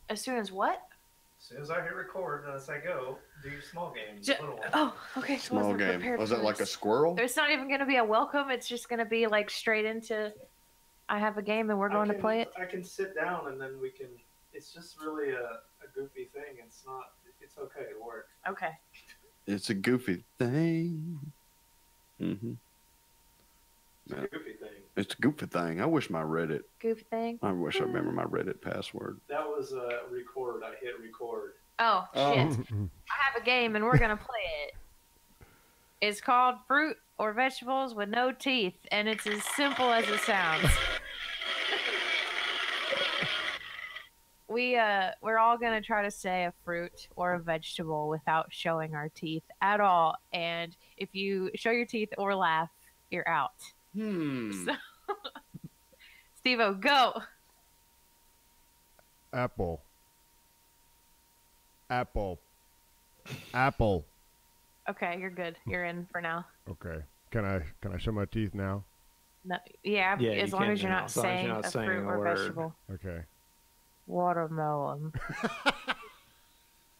As soon as what? As soon as I hit record, as I go, do small games. Little ones. Oh, okay. So Small game. Was it like a squirrel? It's not even going to be a welcome. It's just going to be like straight into, I have a game and we're going to play it. I can sit down and then we can, it's just really a goofy thing. It's not, it's okay. It works. Okay. It's a goofy thing. Mm-hmm. It's a goofy thing. It's a goofy thing. I wish my Reddit. Goofy thing. I wish I remember my Reddit password. That was record. I hit record. Oh, shit. I have a game and we're going to play it. It's called Fruit or Vegetables with No Teeth, and it's as simple as it sounds. We're all going to try to say a fruit or a vegetable without showing our teeth at all. And if you show your teeth or laugh, you're out. So, Steve-O, go. Apple. Apple. Apple. Okay, you're good. You're in for now. Okay. Can I show my teeth now? No, yeah, as long as you're not saying a fruit or word. vegetable. Okay. Watermelon.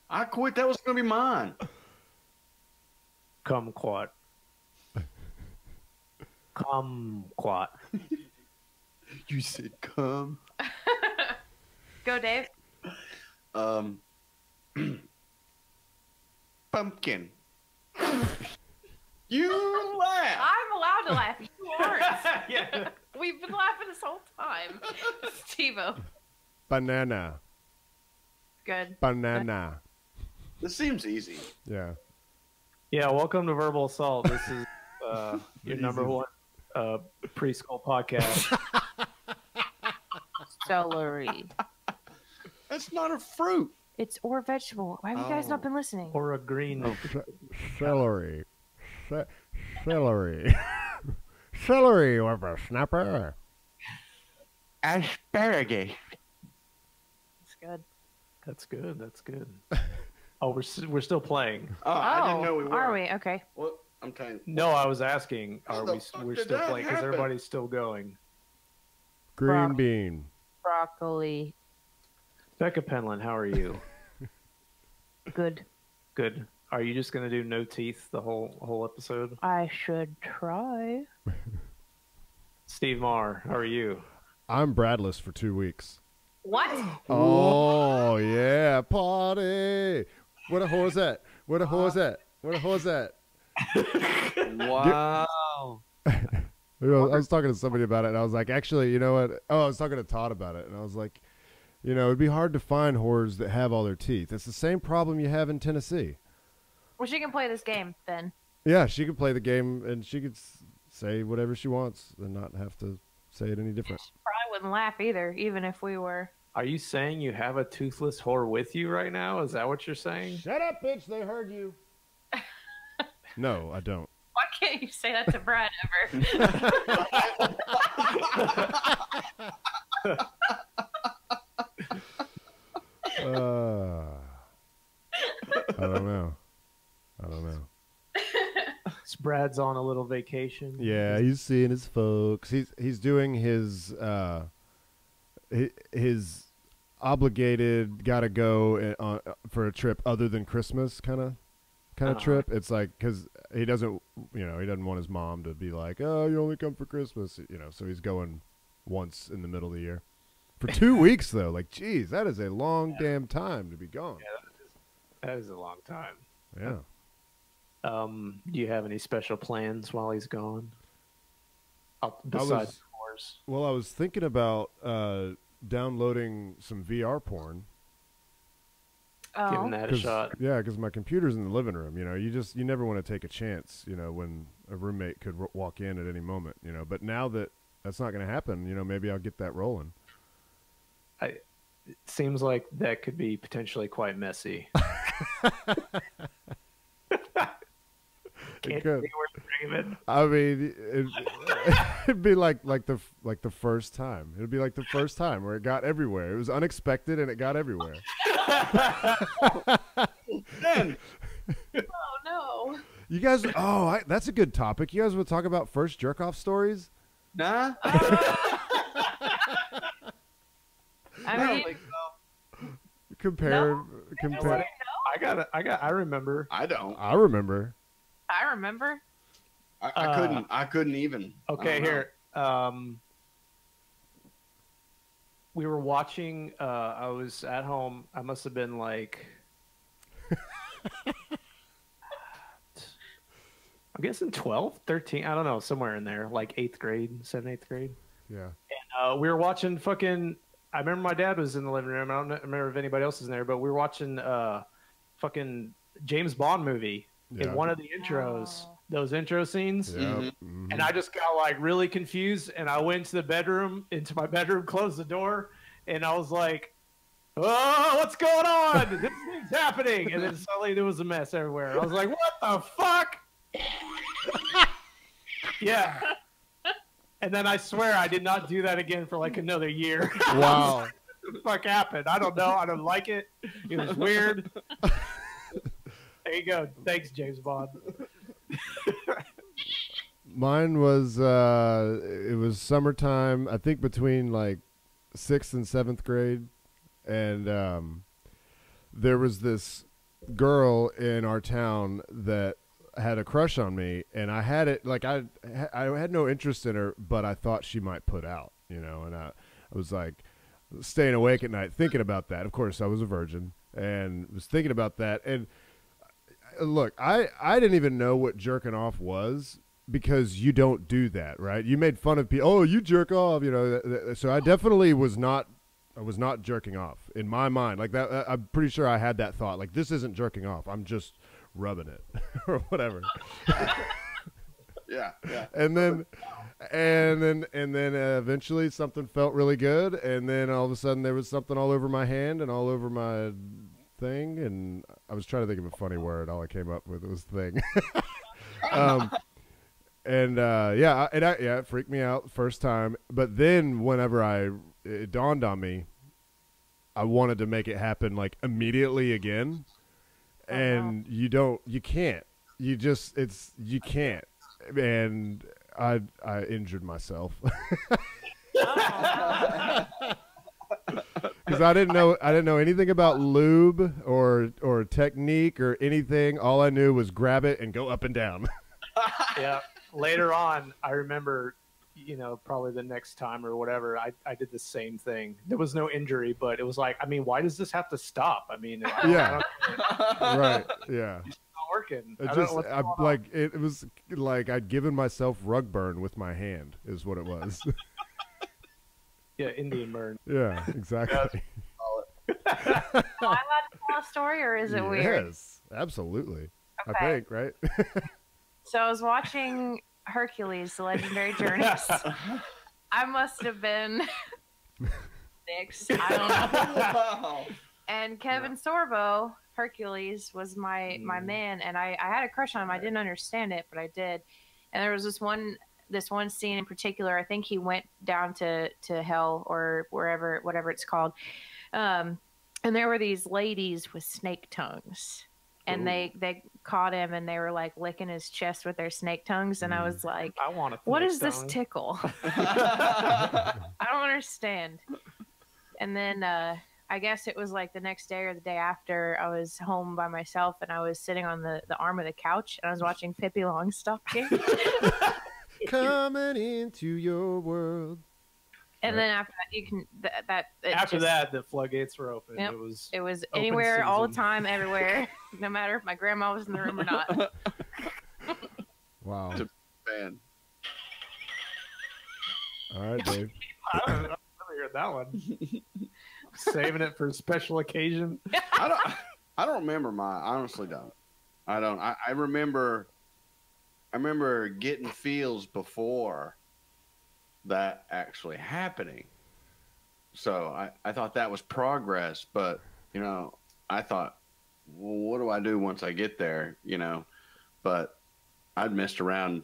I quit. That was going to be mine. Kumquat. Kumquat. You said come. Go, Dave. Pumpkin. You laugh. I'm allowed to laugh. You aren't. Yeah. We've been laughing this whole time. Steve-O. Banana. Good. Banana. This seems easy. Yeah. Yeah, welcome to Verbal Assault. This is your number one preschool podcast. Celery. That's not a fruit. It's or vegetable. Why have you guys not been listening? Or a green. Celery. Celery. Celery with a snapper. Asparagus. It's good. That's good. That's good. Oh, we're still playing. Oh, I didn't know we were. Are we? Okay. Well, I'm telling you. No, I was asking. How Are the we? fuck We're did still that playing because happen? everybody's still going. Green bean. Broccoli. Becca Penland, how are you? Good. Good. Are you just gonna do no teeth the whole episode? I should try. Steve Marr, how are you? I'm Bradless for 2 weeks. What? Oh, yeah. Party. Where the whore's at? Where the whore's at? Where the whore's at? Wow. I was talking to somebody about it, and I was like, actually, you know what? Oh, I was talking to Todd about it, and I was like, you know, it'd be hard to find whores that have all their teeth. It's the same problem you have in Tennessee. Well, she can play this game then. Yeah, she could play the game, and she could say whatever she wants and not have to say it any different. She probably wouldn't laugh either, even if we were. Are you saying you have a toothless whore with you right now? Is that what you're saying? Shut up, bitch. They heard you. No, I don't. Why can't you say that to Brad ever? I don't know. Brad's on a little vacation. Yeah, he's seeing his folks. He's doing his obligated gotta go for a trip other than Christmas kind of trip. It's like because he doesn't want his mom to be like, oh, you only come for Christmas, so he's going once in the middle of the year for 2 weeks though. Like, geez, that is a long damn time to be gone. Yeah, that is a long time. Yeah. Do you have any special plans while he's gone? Besides whores? Well, I was thinking about downloading some VR porn. Oh. Giving that a shot. Yeah, because my computer's in the living room. You never want to take a chance. When a roommate could walk in at any moment. But now that that's not going to happen, maybe I'll get that rolling. It seems like that could be potentially quite messy. It could. I mean, it'd be like the first time. It'd be like the first time where it got everywhere. It was unexpected and it got everywhere. Then. Oh no! You guys, that's a good topic. You guys would talk about first jerk off stories? Nah. I mean, compare. I remember. I don't. I remember. I remember. I couldn't. I couldn't even. Okay, here. We were watching. I was at home. I must have been like. I'm guessing 12, 13. I don't know, somewhere in there, like 8th grade, 7th, 8th grade. Yeah. And we were watching fucking. I remember my dad was in the living room. I don't remember if anybody else was in there, but we were watching fucking James Bond movie. Yeah. In one of the intros, those intro scenes. Yeah. Mm-hmm. And I just got like really confused, and I went to into my bedroom, closed the door, and I was like, "Oh, what's going on? This thing's happening!" And then suddenly there was a mess everywhere. I was like, "What the fuck?" Yeah. And then I swear I did not do that again for like another year. Wow. What the fuck happened? I don't know. I don't like it. It was weird. There you go. Thanks, James Bond. Mine was it was summertime, I think between like 6th and 7th grade, and there was this girl in our town that had a crush on me, and I had it like I had no interest in her, but I thought she might put out, and I was like staying awake at night thinking about that. Of course, I was a virgin and was thinking about that. And look, I didn't even know what jerking off was, because you don't do that, right? You made fun of people. Oh, you jerk off, so I definitely was not. I was not jerking off in my mind like that. I'm pretty sure I had that thought, like, this isn't jerking off. I'm just rubbing it or whatever. Yeah. And then eventually something felt really good, and then all of a sudden there was something all over my hand and all over my thing, and I was trying to think of a funny word. All I came up with was thing. It freaked me out the first time, but then whenever it dawned on me, I wanted to make it happen like immediately again. And you can't, you can't. And I injured myself. Because I didn't know anything about lube or technique or anything. All I knew was grab it and go up and down. Yeah. Later on, I remember, probably the next time or whatever, I did the same thing. There was no injury, but it was like, I mean, why does this have to stop? I mean, yeah, right, yeah. It's not working. It was like I'd given myself rug burn with my hand, is what it was. Yeah, Indian burn. Yeah, exactly. Am I allowed to tell a story, or is it weird? Yes, absolutely. Okay. I think, right? So I was watching Hercules, The Legendary Journeys. I must have been 6. I don't know. And Kevin Sorbo, Hercules, was my man, and I had a crush on him. I didn't understand it, but I did. And there was this one scene in particular. I think he went down to hell or whatever it's called. And there were these ladies with snake tongues. And they caught him, and they were like licking his chest with their snake tongues, and I was like, I want what is this tickle? I don't understand. And then I guess it was like the next day or the day after, I was home by myself, and I was sitting on the arm of the couch, and I was watching Pippi Longstocking. Coming into your world. And then after that, you can the floodgates were open. Yep. It was anywhere, season. all the time, everywhere, no matter if my grandma was in the room or not. Wow. Man. All right, Dave. I never heard that one. Saving it for a special occasion. I don't remember I honestly don't. I don't. I remember getting feels before that actually happening. So I thought that was progress, but I thought, well, what do I do once I get there? But I'd messed around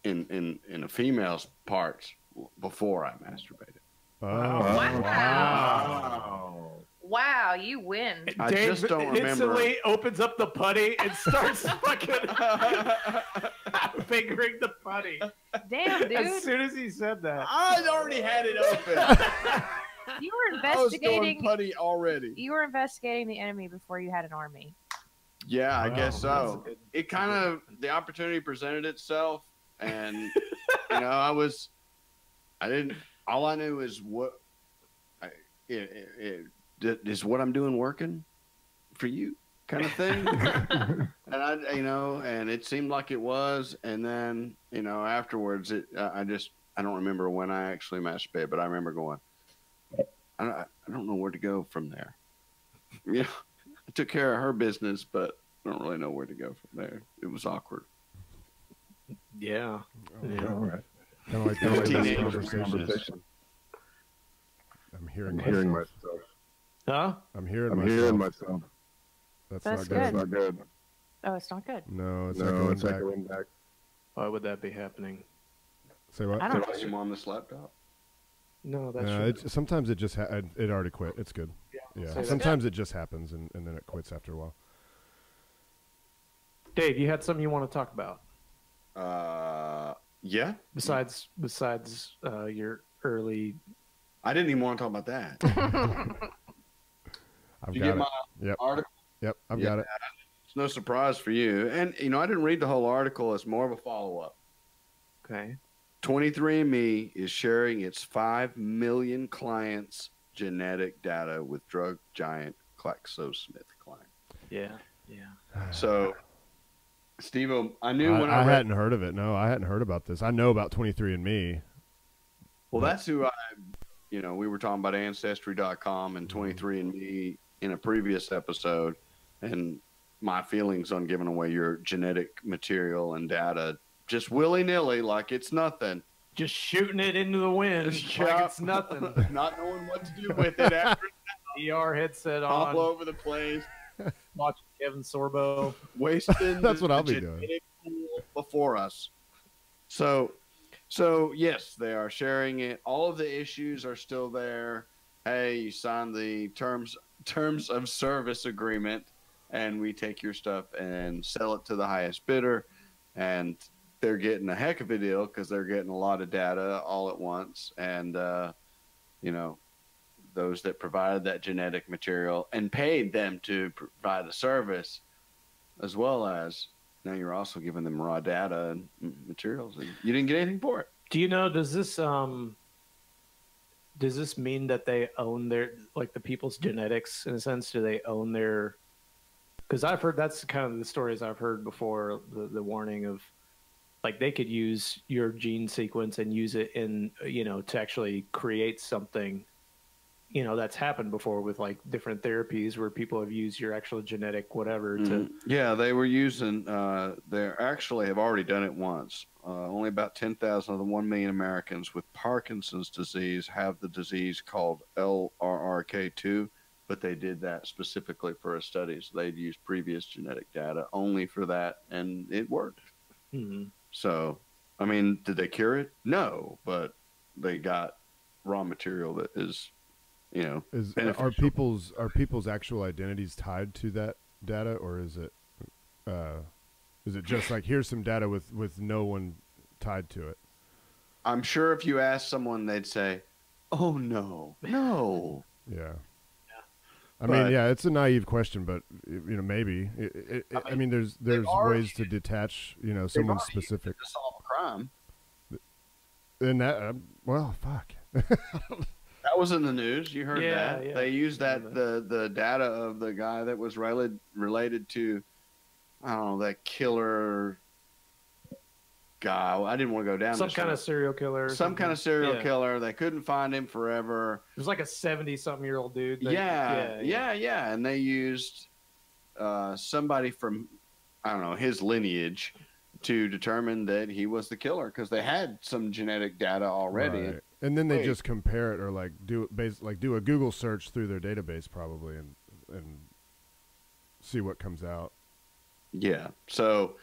in a female's parts before I masturbated. Oh, Wow. Wow, you win. I just don't remember. Instantly opens up the putty and starts fucking fingering the putty. Damn, dude. As soon as he said that. I already had it open. You were I was going investigating. putty already. You were investigating the enemy before you had an army. Yeah, I Wow, guess so. that's It kind of the opportunity presented itself, and you know, I didn't. All I knew is is what I'm doing working for you, kind of thing. And and it seemed like it was, and then afterwards, I don't remember when I actually masturbated, but I remember going, I don't know where to go from there. Yeah, I took care of her business, but I don't really know where to go from there. It was awkward. Yeah. Yeah. All right. Kind of like Yeah, the teenage conversation. I'm hearing myself. Huh? I'm hearing I'm myself. hearing myself. That's That's not good. That's not good. Oh, it's not good. No, it's No, not it's going back. echoing back. Why would that be happening? Say what? I don't Volume on this laptop. No, that's sometimes it just it already quit. It's good. Say Yeah. that. Sometimes it just happens and then it quits after a while. Dave, you had something you want to talk about Yeah. besides your early. I didn't even want to talk about that. I've Did you got get it. my Yep. article? Yep. I've Yeah. got it. It's no surprise for you. And, I didn't read the whole article. It's more of a follow-up. Okay. 23andMe is sharing its 5 million clients' genetic data with drug giant GlaxoSmithKline. Yeah. So, Steve, I knew when I I read. hadn't heard of it. No, I hadn't heard about this. I know about 23andMe. Well, that's who we were talking about Ancestry.com and 23andMe in a previous episode, and my feelings on giving away your genetic material and data just willy-nilly like it's nothing. Just shooting it into the wind like it's nothing. Not knowing what to do with it after ER headset all on, over the place. watching Kevin Sorbo. Wasting That's what I'll be genetic doing. pool before us. So yes, they are sharing it. All of the issues are still there. Hey, you signed the terms of service agreement, and we take your stuff and sell it to the highest bidder, and they're getting a heck of a deal because they're getting a lot of data all at once, and those that provided that genetic material and paid them to provide the service, as well as now you're also giving them raw data and materials, and you didn't get anything for it. Do you know? Does this mean that they own their the people's genetics in a sense? Do they own their? Because I've heard that's kind of the stories I've heard before. The warning of they could use your gene sequence and use it in to actually create something. That's happened before with different therapies where people have used your actual genetic whatever to. Yeah, they were using. They actually have already done it once. Only about 10,000 of the 1 million Americans with Parkinson's disease have the disease called LRRK2, but they did that specifically for a study. So they'd used previous genetic data only for that, and it worked. Mm-hmm. So, I mean, did they cure it? No, but they got raw material that is, are people's actual identities tied to that data, or is it just here's some data with no one tied to it? I'm sure if you ask someone, they'd say, "Oh no." Yeah. I mean, yeah, it's a naive question, but maybe. I mean, there's ways to detach, someone specific. To solve a crime. And that, well, fuck. That was in the news. You heard that. Yeah. They used the data of the guy that was related to, I don't know, that killer guy. I didn't want to go down Some kind of serial killer. Some kind of serial killer. They couldn't find him forever. It was like a 70-something-year-old dude. Yeah. And they used somebody from, I don't know, his lineage to determine that he was the killer because they had some genetic data already. Right. And then they just compare it or do a Google search through their database probably and see what comes out. Yeah. So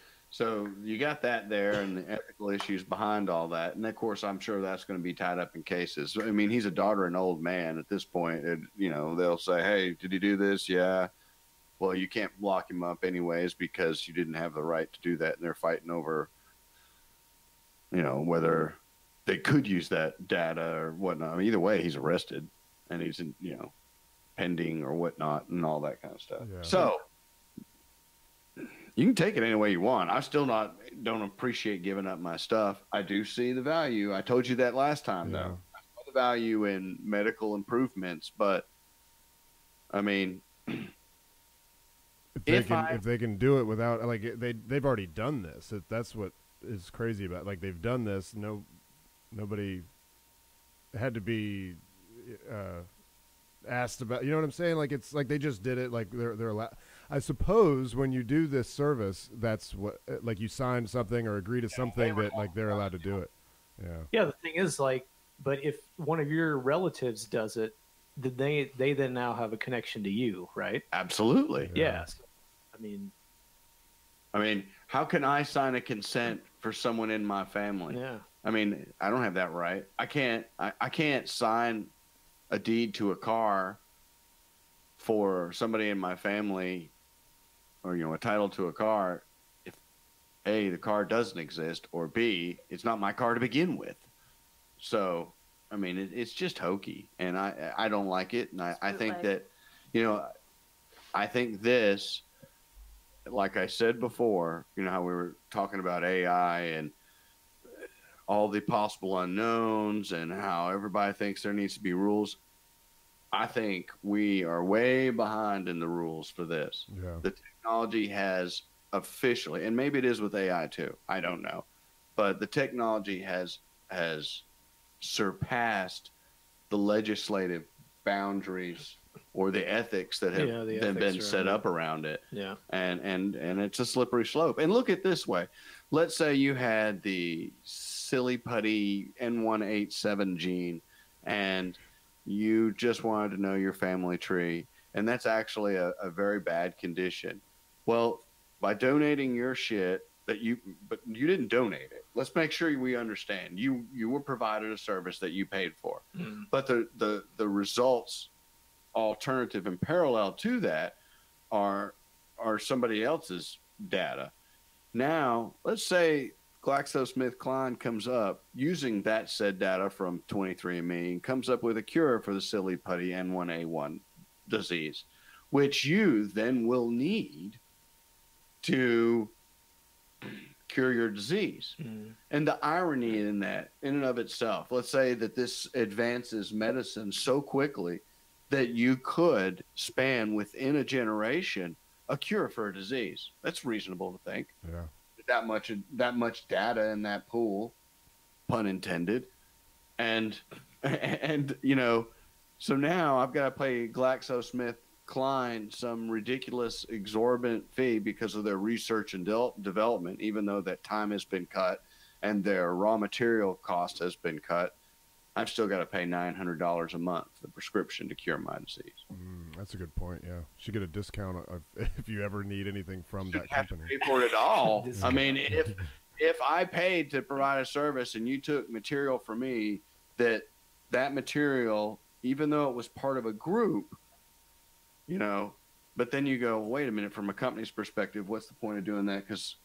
you got that there and the ethical issues behind all that. And of course, I'm sure that's going to be tied up in cases. I mean, he's a doddering old man at this point. And, they'll say, hey, did he do this? Yeah. Well, you can't lock him up anyways because you didn't have the right to do that. And they're fighting over, whether they could use that data or whatnot. I mean, either way, he's arrested. and he's in, pending or whatnot and all that kind of stuff. Yeah. So you can take it any way you want. I still don't appreciate giving up my stuff. I do see the value. I told you that last time, though. I saw the value in medical improvements, but I mean, if they can do it without, like, they've already done this. That's what is crazy about. Like, they've done this. Nobody had to be asked about. You know what I'm saying? Like, it's like they just did it. Like, they're allowed. I suppose when you do this service, that's what, like, you sign something or agree to something that, like, they're allowed to do it. Yeah. Yeah. The thing is, like, but if one of your relatives does it, they then now have a connection to you, right? Absolutely. Yeah. So, I mean, how can I sign a consent for someone in my family? Yeah. I mean, I don't have that right. I can't sign a deed to a car for somebody in my family, or a title to a car, if A, the car doesn't exist, or B, it's not my car to begin with. So, I mean, it's just hokey, and I don't like it, and I think that, I think this, like I said before, how we were talking about AI and all the possible unknowns and how everybody thinks there needs to be rules. I think we are way behind in the rules for this. Yeah. The technology has officially, and maybe it is with AI too, I don't know, but the technology has surpassed the legislative boundaries or the ethics that have been set up around it. Yeah. And it's a slippery slope. And look at it this way. Let's say you had the silly putty N187 gene and you just wanted to know your family tree, and that's actually a very bad condition. Well, by donating your shit but you didn't donate it. Let's make sure we understand. You were provided a service that you paid for. Mm. But the results alternative and parallel to that are somebody else's data. Now, let's say GlaxoSmithKline comes up using that said data from 23andMe and comes up with a cure for the silly putty N1A1 disease, which you then will need to cure your disease. Mm. And the irony in that, in and of itself, let's say that this advances medicine so quickly that you could span within a generation a cure for a disease. That's reasonable to think. Yeah. That much data in that pool, pun intended. And so now I've got to pay GlaxoSmithKline some ridiculous exorbitant fee because of their research and development, even though that time has been cut and their raw material cost has been cut. I've still got to pay $900 a month for the prescription to cure my disease. That's a good point. Yeah, should get a discount if you ever need anything from that company. Pay for it at all. I mean, if I paid to provide a service and you took material from me, that material, even though it was part of a group, but then you go, wait a minute, from a company's perspective, what's the point of doing that? Because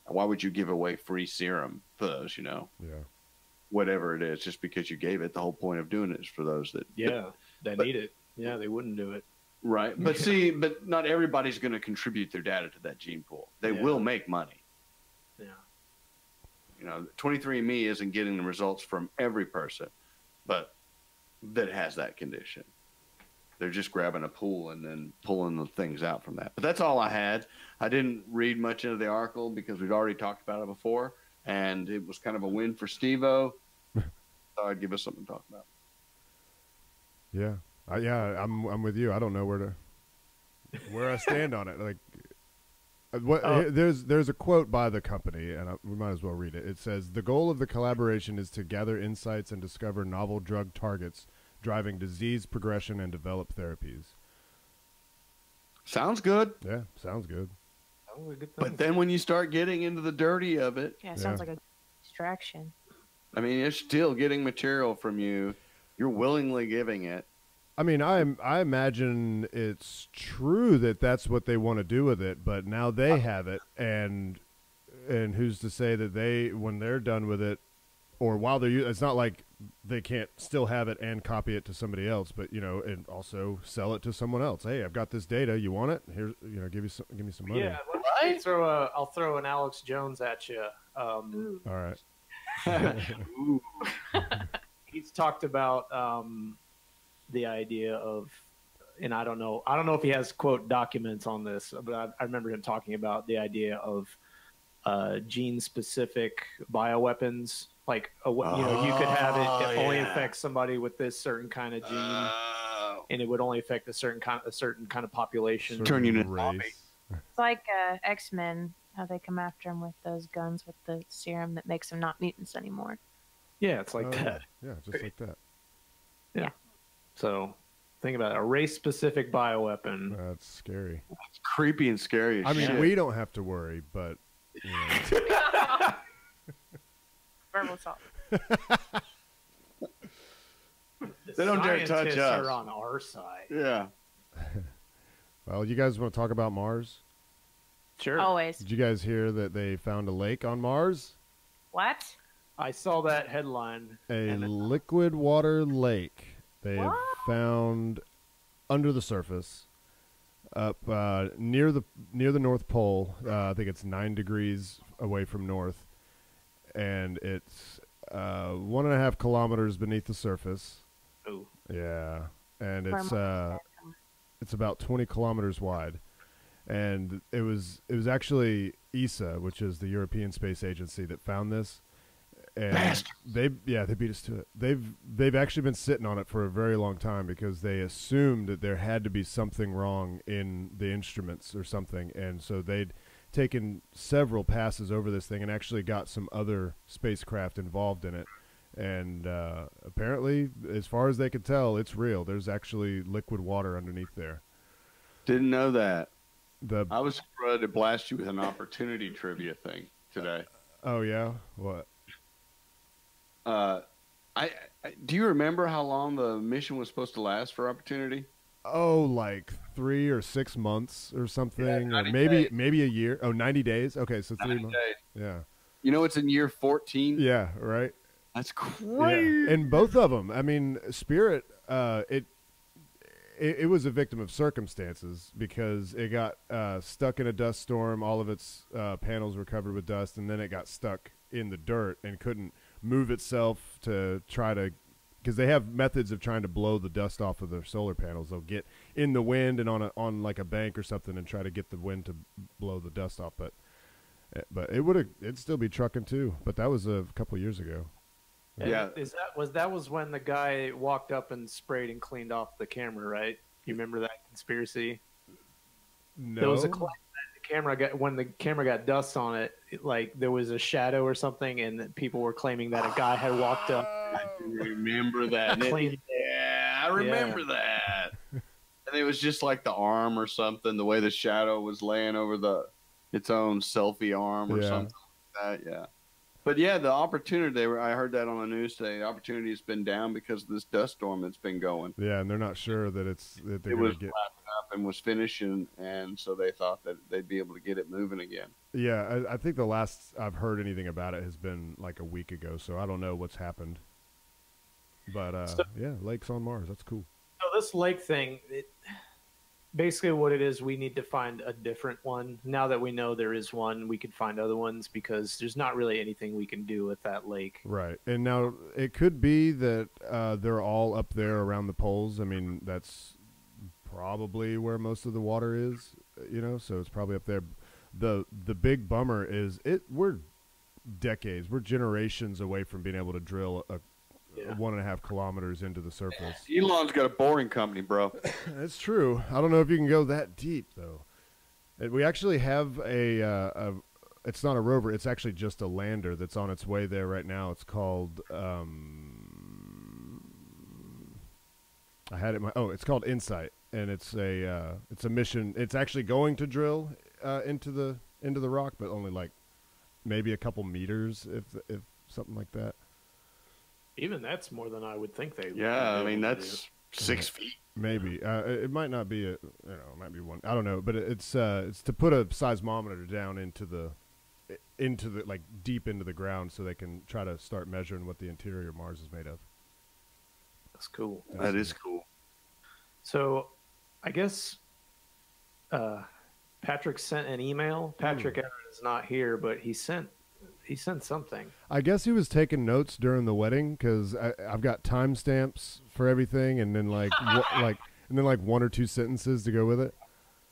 why would you give away free serum for those? Yeah. Whatever it is, just because you gave it, the whole point of doing it is for those that need it. Yeah, they wouldn't do it. Right. But but not everybody's going to contribute their data to that gene pool. They will make money. Yeah. 23andMe isn't getting the results from every person, but that has that condition. They're just grabbing a pool and then pulling the things out from that. But that's all I had. I didn't read much into the article because we'd already talked about it before, and it was kind of a win for Steve-O. Thought I'd give us something to talk about. Yeah. I'm with you. I don't know where I stand on it. Like, there's a quote by the company, and we might as well read it. It says, "The goal of the collaboration is to gather insights and discover novel drug targets, driving disease progression and develop therapies." Sounds good. Yeah, sounds good. But then when you start getting into the dirty of it, it sounds like a distraction. I mean, it's still getting material from you. You're willingly giving it. I mean, I imagine it's true that that's what they want to do with it, but now they have it, and who's to say that when they're done with it, or while they're it's not like they can't still have it and copy it to somebody else, but and also sell it to someone else. Hey, I've got this data. You want it? Here's give me some money. Yeah, I'll throw an Alex Jones at you. All right. He's talked about the idea of, and I don't know if he has quote documents on this, but I remember him talking about the idea of gene specific bioweapons. Like you could have it only affect somebody with this certain kind of gene, and it would only affect a certain kind of population. Turn you into race. It's like X-Men, how they come after him with those guns with the serum that makes them not mutants anymore. Yeah, it's like that. Yeah, just like that. Yeah. So think about it, a race-specific bioweapon. That's scary. It's creepy and scary. I mean, we don't have to worry, but Verbal assault. They don't dare touch Scientists us. are on our side. Yeah. Well, you guys want to talk about Mars? Sure. Always. Did you guys hear that they found a lake on Mars? What? I saw that headline. A liquid water lake they have found under the surface up near the North Pole. I think it's 9 degrees away from north, and it's 1.5 kilometers beneath the surface. Oh. Yeah, and it's about 20 kilometers wide, and it was actually ESA, which is the European Space Agency, that found this. And they beat us to it. They've actually been sitting on it for a very long time because they assumed that there had to be something wrong in the instruments or something, and so they'd taken several passes over this thing and actually got some other spacecraft involved in it. And apparently, as far as they could tell, it's real. There's actually liquid water underneath there. Didn't know that. I was ready to blast you with an opportunity trivia thing today. Oh yeah, what? Do you remember how long the mission was supposed to last for Opportunity? Oh, like 3 or 6 months or something, Yeah, or maybe a year. Oh, 90 days. Okay, so 3 months. Days. Yeah. You know, it's in year 14. Yeah. Right. That's crazy. Yeah. And both of them. I mean, Spirit. It was a victim of circumstances because it got stuck in a dust storm. All of its panels were covered with dust, and then it got stuck in the dirt and couldn't move itself to try to, because they have methods of trying to blow the dust off of their solar panels. They'll get in the wind and on like a bank or something and try to get the wind to blow the dust off. But it'd still be trucking too. But that was a couple years ago. Yeah. That was when the guy walked up and sprayed and cleaned off the camera, right? You remember that conspiracy? No. There was a claim that when the camera got dust on it, like there was a shadow or something, and people were claiming that a guy had walked up. I remember that. I remember that. And it was just like the arm or something, the way the shadow was laying over its own selfie arm or something like that. Yeah. But yeah, the Opportunity, I heard that on the news today. The Opportunity has been down because of this dust storm that's been going. Yeah, and they're not sure that they're it was get... wrapping up and was finishing, and so they thought that they'd be able to get it moving again. Yeah, I think the last I've heard anything about it has been like a week ago, so I don't know what's happened. But yeah, lakes on Mars, that's cool. So this lake thing, basically what it is, we need to find a different one. Now that we know there is one, we could find other ones because there's not really anything we can do with that lake. Right. And now it could be that they're all up there around the poles. I mean, that's probably where most of the water is, so it's probably up there. The big bummer is we're generations away from being able to drill a 1.5 kilometers into the surface. Elon's got a boring company, bro. That's true. I don't know if you can go that deep though. We actually have it's not a rover. It's actually just a lander that's on its way there right now. It's called it's called Insight, and it's a mission. It's actually going to drill into the rock, but only like maybe a couple meters, if something like that. Even that's more than I would think they would. Yeah, I mean, that's 6 feet. Maybe. It might not be it might be one. I don't know, but it's to put a seismometer down into into the deep into the ground, so they can try to start measuring what the interior of Mars is made of. That's cool. That is cool. So, I guess Patrick sent an email. Patrick Everett is not here, but he sent something. I guess he was taking notes during the wedding, because I've got timestamps for everything, and then one or two sentences to go with it.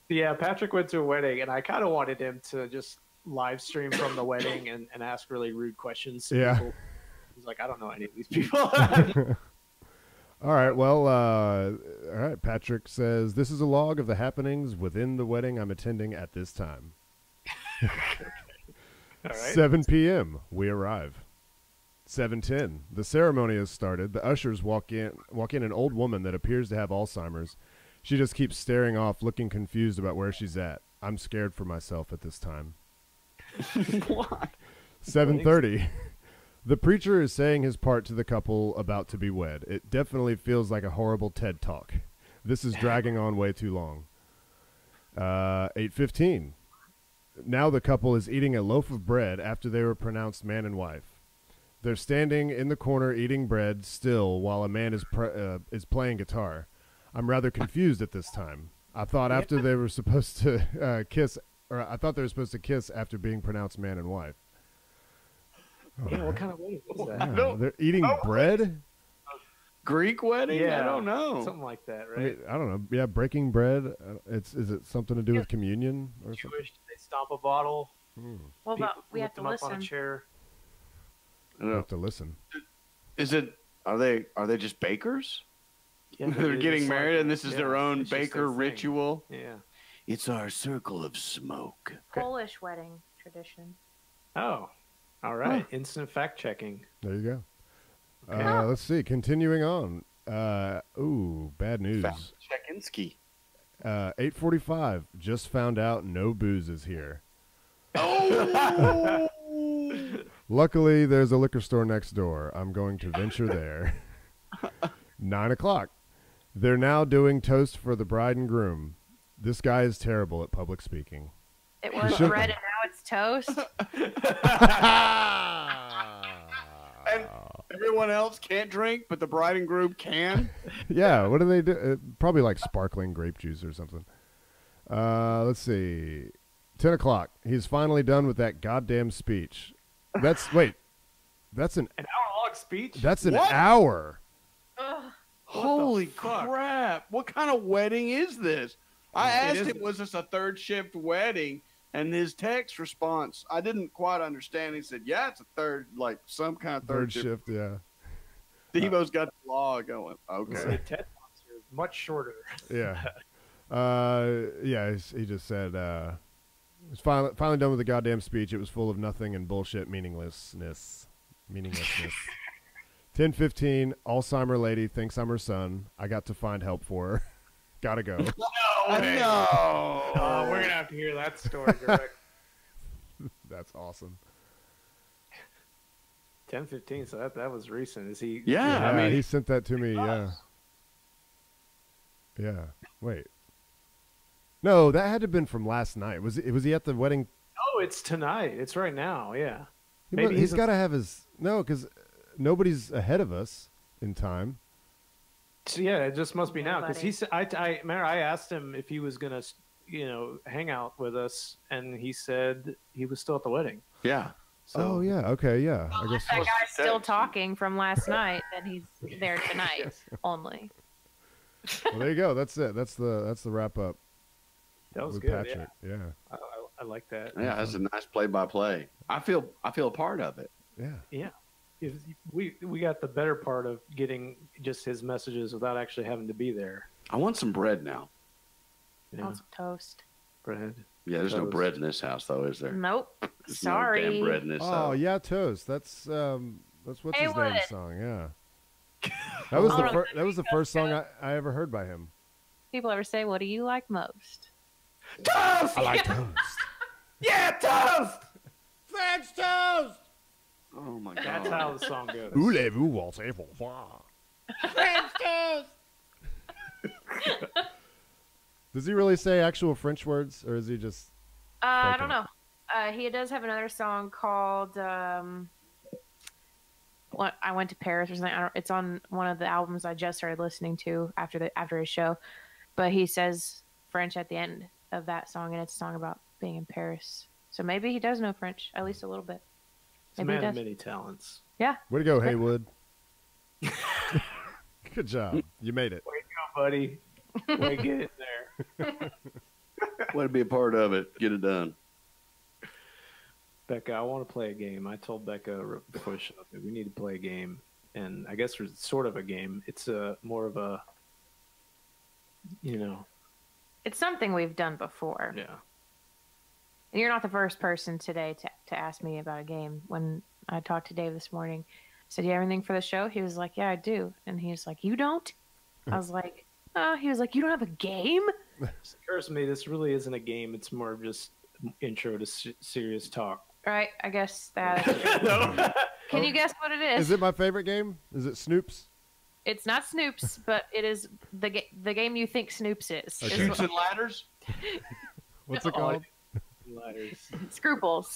Yeah, Patrick went to a wedding, and I kind of wanted him to just live stream from the wedding and ask really rude questions to people. He's like, I don't know any of these people. All right, well, all right, Patrick says, this is a log of the happenings within the wedding I'm attending at this time. All right. 7 p.m., we arrive. 7:10, the ceremony has started. The ushers walk in an old woman that appears to have Alzheimer's. She just keeps staring off, looking confused about where she's at. I'm scared for myself at this time. Why? 7:30. The preacher is saying his part to the couple about to be wed. It definitely feels like a horrible TED Talk. This is dragging on way too long. 8:15. Now the couple is eating a loaf of bread after they were pronounced man and wife. They're standing in the corner eating bread still while a man is playing guitar. I'm rather confused at this time. I thought after they were supposed to kiss, or I thought they were supposed to kiss after being pronounced man and wife. Yeah, what kind of wedding was that? Yeah, they're eating bread? Greek wedding? Yeah, I don't know. something like that, right? I mean, I don't know. Yeah, breaking bread. Is it something to do with communion or something? Jewish, they stomp a bottle. Well, but we have lift to them up on a listen. chair. I I don't have to listen. Is it? Are they just bakers? Yeah, They're it's getting like- married, and this is their own it's just baker their thing. ritual. Yeah. It's our circle of smoke. Polish wedding tradition. Oh, all right. Instant fact checking. There you go. Okay. Let's see. Continuing on. Bad news. Fact Checkinski. 8:45. Just found out no booze is here. Oh! Luckily, there's a liquor store next door. I'm going to venture there. 9 o'clock. They're now doing toast for the bride and groom. This guy is terrible at public speaking. It was should- bread and now it's toast. And everyone else can't drink, but the bride and groom can. Yeah, what do they do? Probably like sparkling grape juice or something. Let's see. 10 o'clock. He's finally done with that goddamn speech. That's an An hour-long speech? that's an What? hour. Ugh. Holy fuck? crap! What kind of wedding is this? I It asked is- him, was this a third shift wedding? And his text response, I didn't quite understand. He said, "Yeah, it's a third, like some kind of Third shift, yeah. Devo's got the log going. The Okay. TED Talks are much shorter. Yeah. He just said he's finally done with the goddamn speech. It was full of nothing and bullshit meaninglessness. 10:15, Alzheimer lady thinks I'm her son. I got to find help for her. Gotta go. No No. we're gonna have to hear that story direct. That's awesome. 10:15. So that was recent. Is he? Yeah, I mean, he sent that to me. Yeah. Yeah. Wait. No, that had to have been from last night. Was he at the wedding? Oh, it's tonight. It's right now. Yeah. Maybe he's he's got to have his because nobody's ahead of us in time. So, yeah, it just must be now because Nobody. he said I asked him if he was gonna hang out with us, and he said he was still at the wedding. yeah. So, Oh yeah. Okay. Yeah. I guess. That guy's still text. talking from last night, then he's there tonight only. Well, there you go. That's it. That's the wrap up that was with good. Patrick. Yeah. I like that. Yeah, that's a nice play-by-play. I feel a part of it. Yeah. Yeah. We got the better part of getting just his messages without actually having to be there. I want some bread now. Yeah. Also toast. Bread. Yeah, there's no Toast. bread in this house, though, is there? Nope. There's no Sorry. damn bread in this Oh house. yeah, toast. That's what's his Haywood. name song. Yeah. That was Oh, the that was the first song I ever heard by him. People ever say, "What do you like most?" Toast! I like toast. Yeah, toast! French toast. Oh my god. That's how the song goes. Voulez-vous waltzer pour voir? French toast. Does he really say actual French words, or is he just? I Faking don't know. He does have another song called "What I Went to Paris" or something. It's on one of the albums I just started listening to after his show. But he says French at the end of that song, and it's a song about being in Paris. So maybe he does know French, at least a little bit. Maybe he does. Many talents. Yeah. Way to go, Haywood. Good job. You made it. Way to go, buddy. Way to get it there. Way to be a part of it. Get it done. Becca, I want to play a game. I told Becca before the show that we need to play a game, and I guess it's sort of a game. It's more of a, It's something we've done before. Yeah. And you're not the first person today to ask me about a game. When I talked to Dave this morning, I said, "You have anything for the show?" He was like, "Yeah, I do." And he's like, "You don't?" I was like, "Oh." He was like, "You don't have a game?" It occurs to me this really isn't a game. It's more of just intro to serious talk. Right, I guess that. No. Can you guess what it is? Is it my favorite game? Is it Snoops? It's not Snoops, but it is the game you think Snoops is. Okay. Shoots and ladders? What's it called? Ladders. Scruples.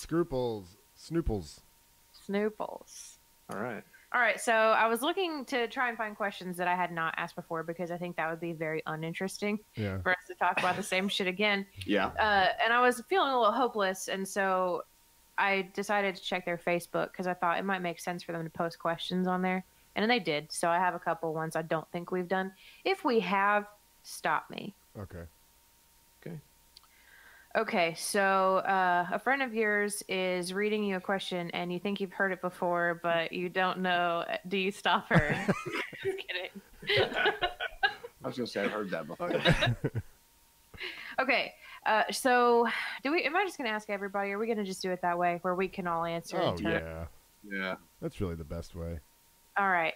Snooples. All right, so I was looking to try and find questions that I had not asked before because I think that would be very uninteresting for us to talk about the same shit again. Yeah. And I was feeling a little hopeless, and so I decided to check their Facebook because I thought it might make sense for them to post questions on there. And they did. So I have a couple ones I don't think we've done. If we have, stop me. Okay, so a friend of yours is reading you a question, and you think you've heard it before, but you don't know. Do you stop her? Just kidding. I was going to say I've heard that before. Okay, so am I just going to ask everybody, or are we going to just do it that way, where we can all answer? Oh, yeah. That's really the best way. All right.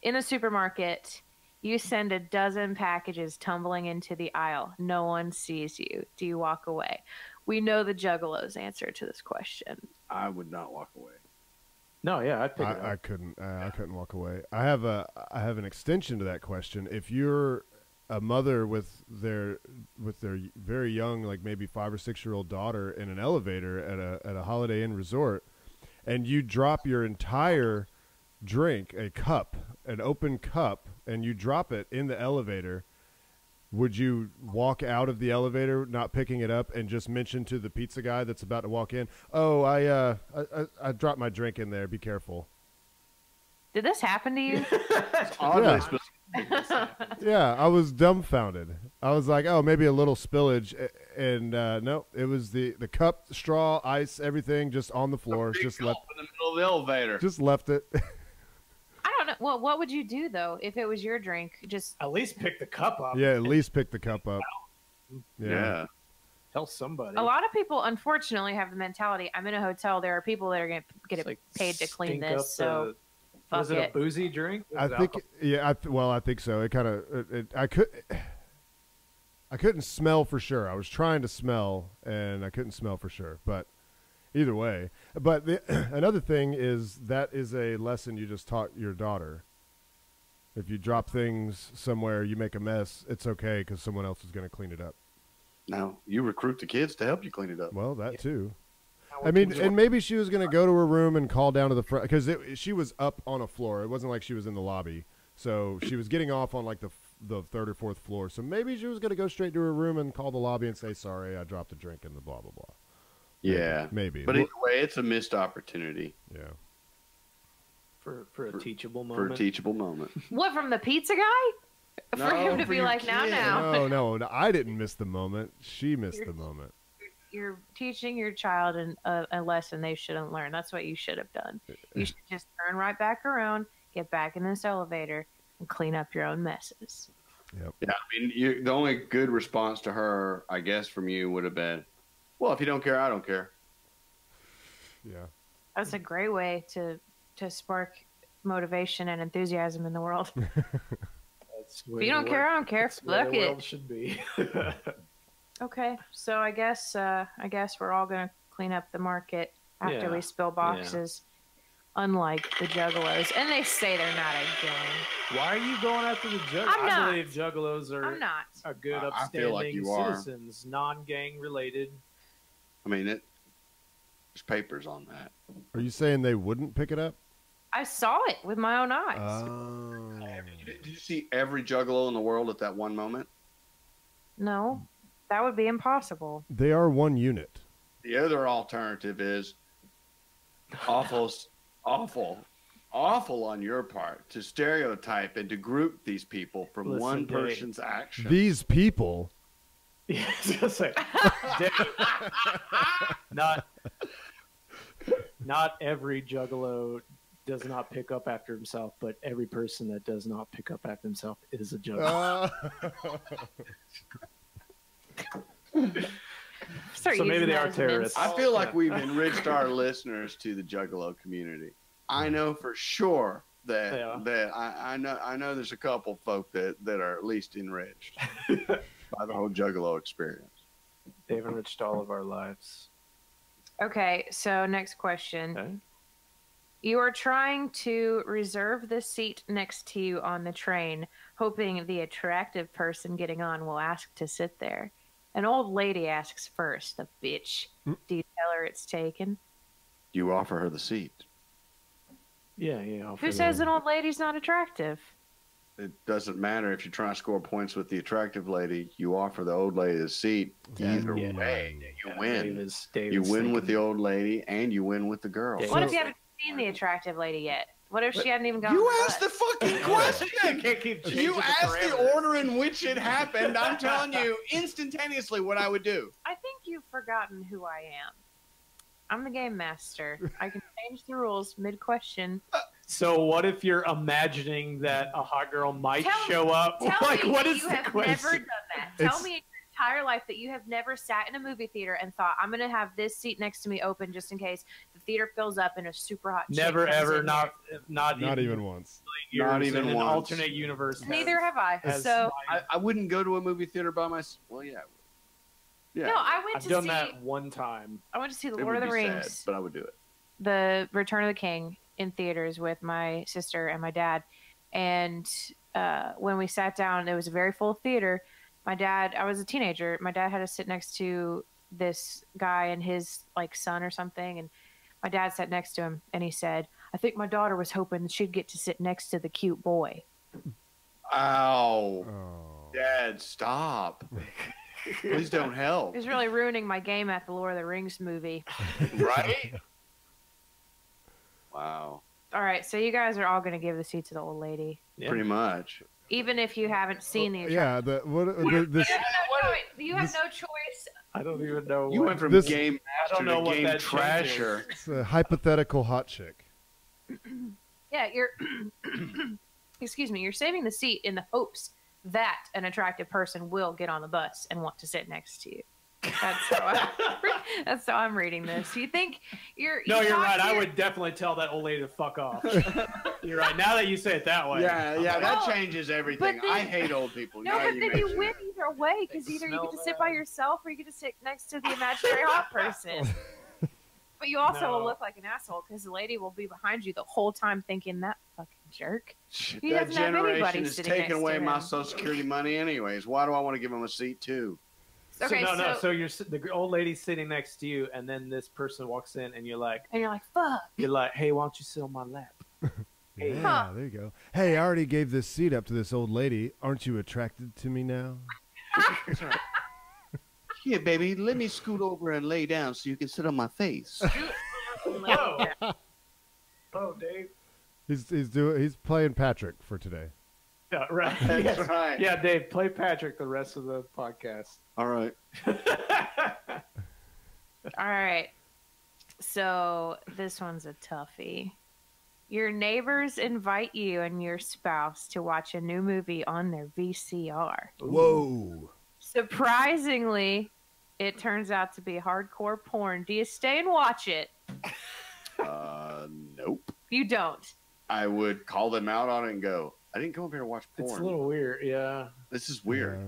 In a supermarket, you send a dozen packages tumbling into the aisle. No one sees you. Do you walk away? We know the Juggalo's answer to this question. I would not walk away. No, yeah, I'd pick it up. I couldn't. I couldn't walk away. I have an extension to that question. If you're a mother with their very young, like maybe 5 or 6 year old daughter in an elevator at a Holiday Inn resort, and you drop your entire drink, an open cup, and you drop it in the elevator, would you walk out of the elevator not picking it up and just mention to the pizza guy that's about to walk in, "Oh, I dropped my drink in there, be careful"? Did this happen to you? Yeah, I was dumbfounded. I was like, "Oh, maybe a little spillage," and no, it was the cup, straw, ice, everything just on the floor. Just left in the middle of the elevator. Just left it. I don't know. Well, what would you do though if it was your drink? Just at least pick the cup up. Yeah, at least pick the cup up. Yeah. Tell somebody. A lot of people, unfortunately, have the mentality: I'm in a hotel. There are people that are going to get paid to clean this. So, was it a boozy drink? I think. Yeah. I think so. It kind of. I couldn't smell for sure. I was trying to smell, and I couldn't smell for sure. But either way. But another thing is that is a lesson you just taught your daughter. If you drop things somewhere, you make a mess, it's okay because someone else is going to clean it up. No, you recruit the kids to help you clean it up. Well, that too. I mean, and maybe she was going to go to her room and call down to the front because she was up on a floor. It wasn't like she was in the lobby. So she was getting off on like the third or fourth floor. So maybe she was going to go straight to her room and call the lobby and say, "Sorry, I dropped a drink in the blah, blah, blah." Yeah. Maybe. But either way, it's a missed opportunity. Yeah. For a teachable moment. For a teachable moment. What, from the pizza guy? For him to be like, now. No, I didn't miss the moment. She missed the moment. You're teaching your child a lesson they shouldn't learn. That's what you should have done. You should just turn right back around, get back in this elevator, and clean up your own messes. Yep. Yeah, I mean, the only good response to her, I guess, from you would have been, "Well, if you don't care, I don't care." Yeah. That's a great way to spark motivation and enthusiasm in the world. If you don't care, I don't care. Fuck it. World should be. Okay, so I guess we're all gonna clean up the market after we spill boxes. Yeah. Unlike the Juggalos, and they say they're not a gang. Why are you going after the Juggalos? I believe Juggalos are good, upstanding citizens, non-gang related. I mean, There's papers on that. Are you saying they wouldn't pick it up? I saw it with my own eyes. Did you see every juggalo in the world at that one moment? No, that would be impossible. They are one unit. The other alternative is awful on your part to stereotype and to group these people from one person's action. These people? Yeah, I was gonna say, not every juggalo does not pick up after himself, but every person that does not pick up after himself is a juggalo. So maybe they are terrorists. I feel like we've enriched our listeners to the juggalo community. I know for sure that I know there's a couple folk that are at least enriched by the whole juggalo experience. They've enriched all of our lives. Okay, so next question. Okay. You are trying to reserve the seat next to you on the train, hoping the attractive person getting on will ask to sit there. An old lady asks first, the bitch. Do you tell her it's taken? You offer her the seat. Yeah. Who says an old lady's not attractive? It doesn't matter if you're trying to score points with the attractive lady. You offer the old lady the seat. Either way, you win. You win with the old lady, and you win with the girl. What if you haven't seen the attractive lady yet? What if she hadn't even gone? You asked the fucking question. Can't keep changing You asked the parameters. order in which it happened. I'm telling you instantaneously what I would do. I think you've forgotten who I am. I'm the game master. I can change the rules mid-question. So what if you're imagining that a hot girl might show up? Tell Like, me what that is you the have question? never done that. Tell me in your entire life that you have never sat in a movie theater and thought, I'm going to have this seat next to me open just in case the theater fills up and a super hot chick Never, comes ever, in not Not even once. Not even in an once. alternate universe. Neither have I. So I wouldn't go to a movie theater by myself. Well, yeah. no, I went I've to done see. that one time. I went to see The It Lord would of the be Rings, sad, but I would do it. The Return of the King, in theaters with my sister and my dad. And when we sat down, it was a very full theater. My dad, I was a teenager. My dad had to sit next to this guy and his son or something. And my dad sat next to him and he said, I think my daughter was hoping she'd get to sit next to the cute boy. Ow. Dad, stop. Please don't help. It was really ruining my game at the Lord of the Rings movie. Right? Wow. All right, so you guys are all going to give the seat to the old lady. Yeah. Pretty much. Even if you haven't seen the Yeah, this you have no choice. I don't even know. You what, went from This- game I don't master know to what game that trasher. changes. it's a hypothetical hot chick. Yeah, you're excuse me, you're saving the seat in the hopes that an attractive person will get on the bus and want to sit next to you. That's how I'm reading this. You think you're No, you're right. I here- would definitely tell that old lady to fuck off. You're right. Now that you say it that way. Yeah, that Well, changes everything. but then- I hate old people. No, Now but then you mention win it. either way because either you get to sit by yourself or you get to sit next to the imaginary hot person. But you also will look like an asshole because the lady will be behind you the whole time thinking that fucking jerk. He That doesn't have anybody generation is sitting taking next away to my him. Social Security money anyways. Why do I want to give them a seat too? Okay, So you're the old lady's sitting next to you, and then this person walks in, and you're like, fuck. hey, why don't you sit on my lap? Yeah, Huh. there you go. Hey, I already gave this seat up to this old lady. Aren't you attracted to me now? Here, baby, let me scoot over and lay down so you can sit on my face. Oh, Dave. He's playing Patrick for today. Yeah, right. That's Yes. right. Yeah, Dave, play Patrick the rest of the podcast. All right. All right. So this one's a toughie. Your neighbors invite you and your spouse to watch a new movie on their VCR. Whoa. Surprisingly, it turns out to be hardcore porn. Do you stay and watch it? Nope. You don't. I would call them out on it and go, I didn't come up here to watch porn. It's a little weird, yeah. This is weird.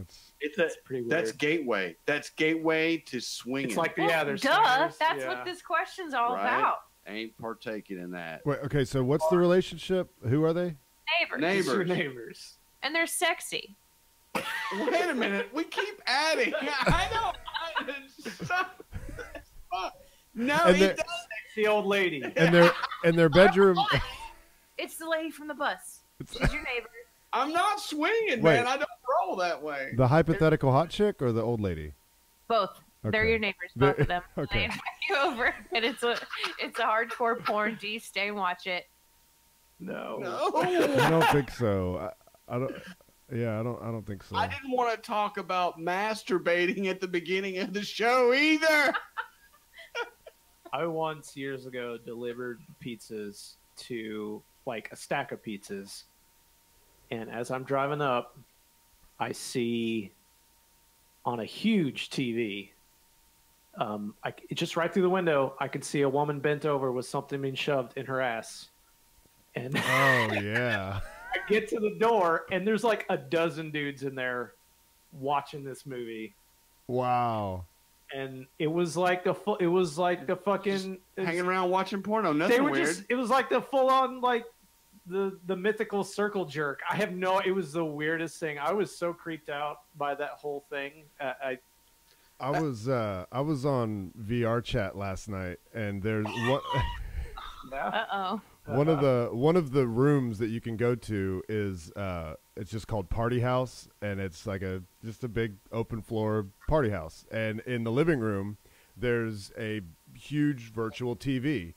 Yeah, It's pretty weird. That's gateway. That's gateway to swinging. It's like, Well, yeah, there's duh. swingers, That's yeah. what this question's all Right? about. Ain't partaking in that. wait, okay, so what's the relationship? Who are they? Neighbors. It's your Neighbors. neighbors. And they're sexy. Wait a minute. We keep adding. I don't. Stop. No, And he they're- does the old lady. and their bedroom. It's the lady from the bus. She's your neighbor. I'm not swinging, Wait. man. I don't roll that way. The hypothetical hot chick or the old lady? Both. They're Okay. your neighbors, both of them. Okay. They invite you over, and it's a hardcore porn. Do you stay and watch it? No. I don't think so. I don't. Yeah, I don't think so. I didn't want to talk about masturbating at the beginning of the show either. I once years ago delivered pizzas to like a stack of pizzas, and as I'm driving up, I see on a huge TV, just right through the window, I could see a woman bent over with something being shoved in her ass, and Oh yeah. I get to the door, and there's like a dozen dudes in there watching this movie. Wow. And it was like the fucking Hanging around watching porno. they Nothing were weird. just it was like the full on like the mythical circle jerk. It was the weirdest thing. I was so creeped out by that whole thing. I was on VR chat last night, and there's one. Uh-oh. One of the rooms that you can go to is it's just called Party House, and it's like just a big open floor party house. And in the living room, there's a huge virtual TV,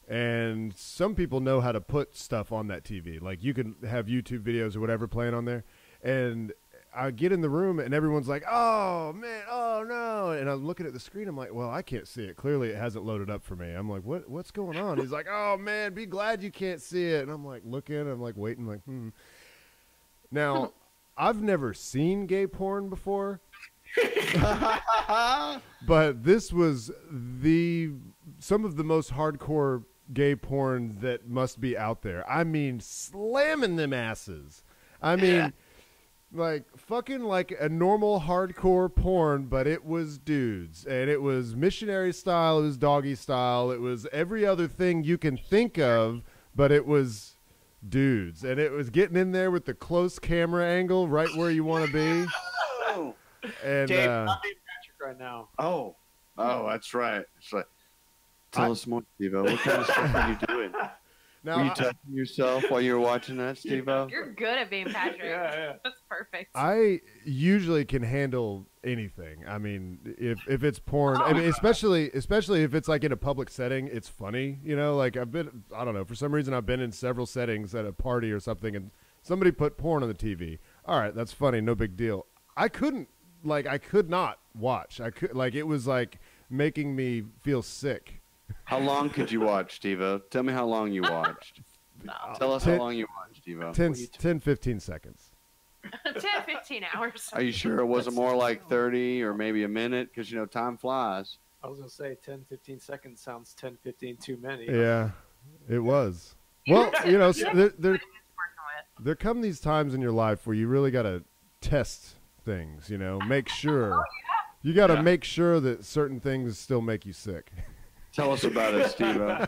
and some people know how to put stuff on that TV. Like you can have YouTube videos or whatever playing on there, and I get in the room and everyone's like, "Oh man, oh no!" And I'm looking at the screen. I'm like, "Well, I can't see it. Clearly, it hasn't loaded up for me." I'm like, "What's going on?" He's like, "Oh man, be glad you can't see it." And I'm like looking. I'm like waiting. Like, Now, I've never seen gay porn before, but this was some of the most hardcore gay porn that must be out there. I mean, slamming them asses. I mean. Yeah. Like fucking like a normal hardcore porn, but it was dudes, and it was missionary style, it was doggy style, it was every other thing you can think of, but it was dudes, and it was getting in there with the close camera angle right where you want to be. Oh. And Dave, not Dave Patrick right now. Oh, that's right. It's like, tell us more, Steve-O. What kind of stuff are you doing? Now, were you touching yourself while you were watching that, Steve-O? You're good at being Patrick. Yeah. That's perfect. I usually can handle anything. I mean, if it's porn, I mean, especially if it's like in a public setting, it's funny. You know, like I don't know, for some reason I've been in several settings at a party or something, and somebody put porn on the TV. All right, that's funny, no big deal. I could not watch. It was like making me feel sick. How long could you watch, Steve-O? Tell me how long you watched. Tell us how long you watched, Steve-O. 10, 15 seconds. 10, 15 hours. Are you sure it wasn't more like 30 or maybe a minute? Because, time flies. I was going to say 10, 15 seconds sounds 10, 15 too many. Yeah, it was. Well, there come these times in your life where you really got to test things, make sure. You got to make sure that certain things still make you sick. Tell us about it, Steve-O.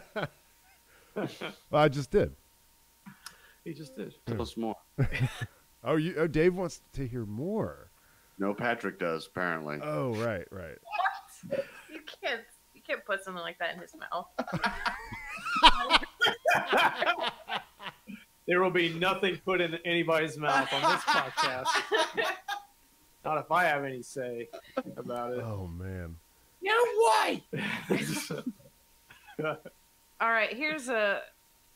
Well, I just did. He just did. Tell us more. Dave wants to hear more. No, Patrick does, apparently. Oh, right. What? You can't put something like that in his mouth. There will be nothing put in anybody's mouth on this podcast. Not if I have any say about it. Oh, man. You know why? All right, here's a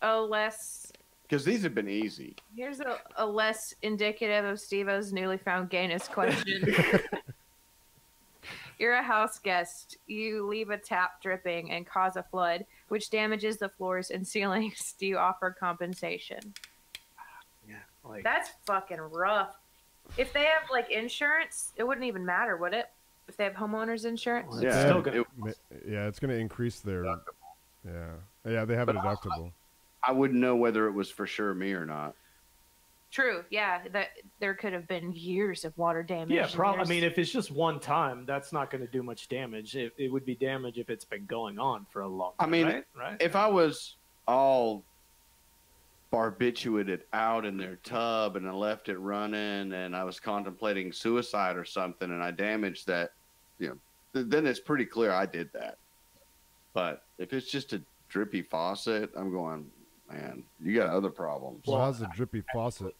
less... Because these have been easy. Here's a less indicative of Steve-O's newly found gayness question. You're a house guest. You leave a tap dripping and cause a flood, which damages the floors and ceilings. Do you offer compensation? Yeah, that's fucking rough. If they have insurance, it wouldn't even matter, would it? If they have homeowners insurance? Well, it's still gonna, it's going to increase their... Yeah, they have a deductible. I wouldn't know whether it was for sure me or not. True, yeah. There could have been years of water damage. Yeah, probably. I mean, if it's just one time, that's not going to do much damage. It would be damage if it's been going on for a long time. I mean, right? If I was all barbiturated out in their tub and I left it running and I was contemplating suicide or something and I damaged that, then it's pretty clear I did that. But if it's just a drippy faucet. I'm going, man, you got other problems. Well, how's a drippy faucet?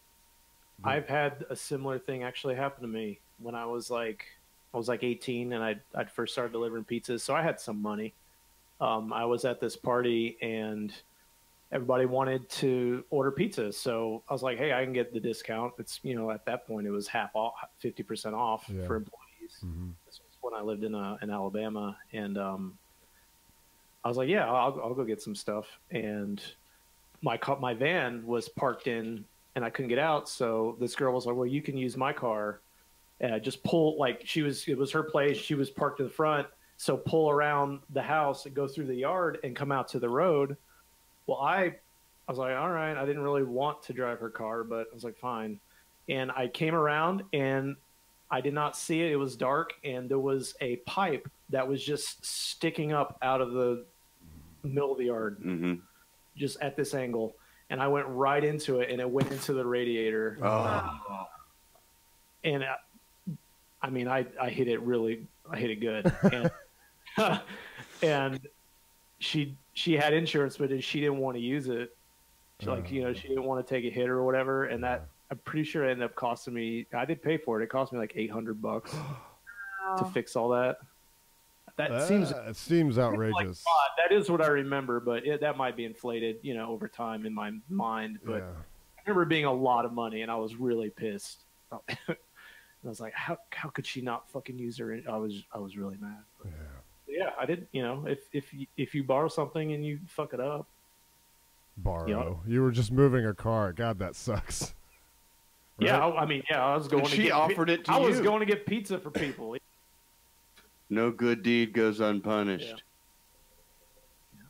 I've had a similar thing actually happen to me when I was like 18 and I'd first started delivering pizzas. So I had some money. I was at this party and everybody wanted to order pizzas. So I was like, hey, I can get the discount. It's, at that point it was half off, 50% off for employees. Mm-hmm. This was when I lived in Alabama. And I was like, yeah, I'll go get some stuff. And my van was parked in and I couldn't get out. So this girl was like, well, you can use my car. And I just pull, it was her place. She was parked in the front. So pull around the house and go through the yard and come out to the road. Well, I was like, all right, I didn't really want to drive her car, but I was like, fine. And I came around and I did not see it. It was dark and there was a pipe that was just sticking up out of the middle of the yard, just at this angle. And I went right into it and it went into the radiator. Oh. And I hit it good. And, and she had insurance, but she didn't want to use it. She didn't want to take a hit or whatever. And that, I'm pretty sure it ended up costing me, I did pay for it. It cost me like $800 to fix all that. It seems outrageous. Like, that is what I remember, but that might be inflated, over time in my mind. But I remember being a lot of money and I was really pissed. I was like, how could she not fucking use her? I was really mad. But, I did. If you borrow something and you fuck it up. Borrow. You were just moving a car. God, that sucks. Right? Yeah, I was going. She offered it to you. I was going to get pizza for people. No good deed goes unpunished. Yeah.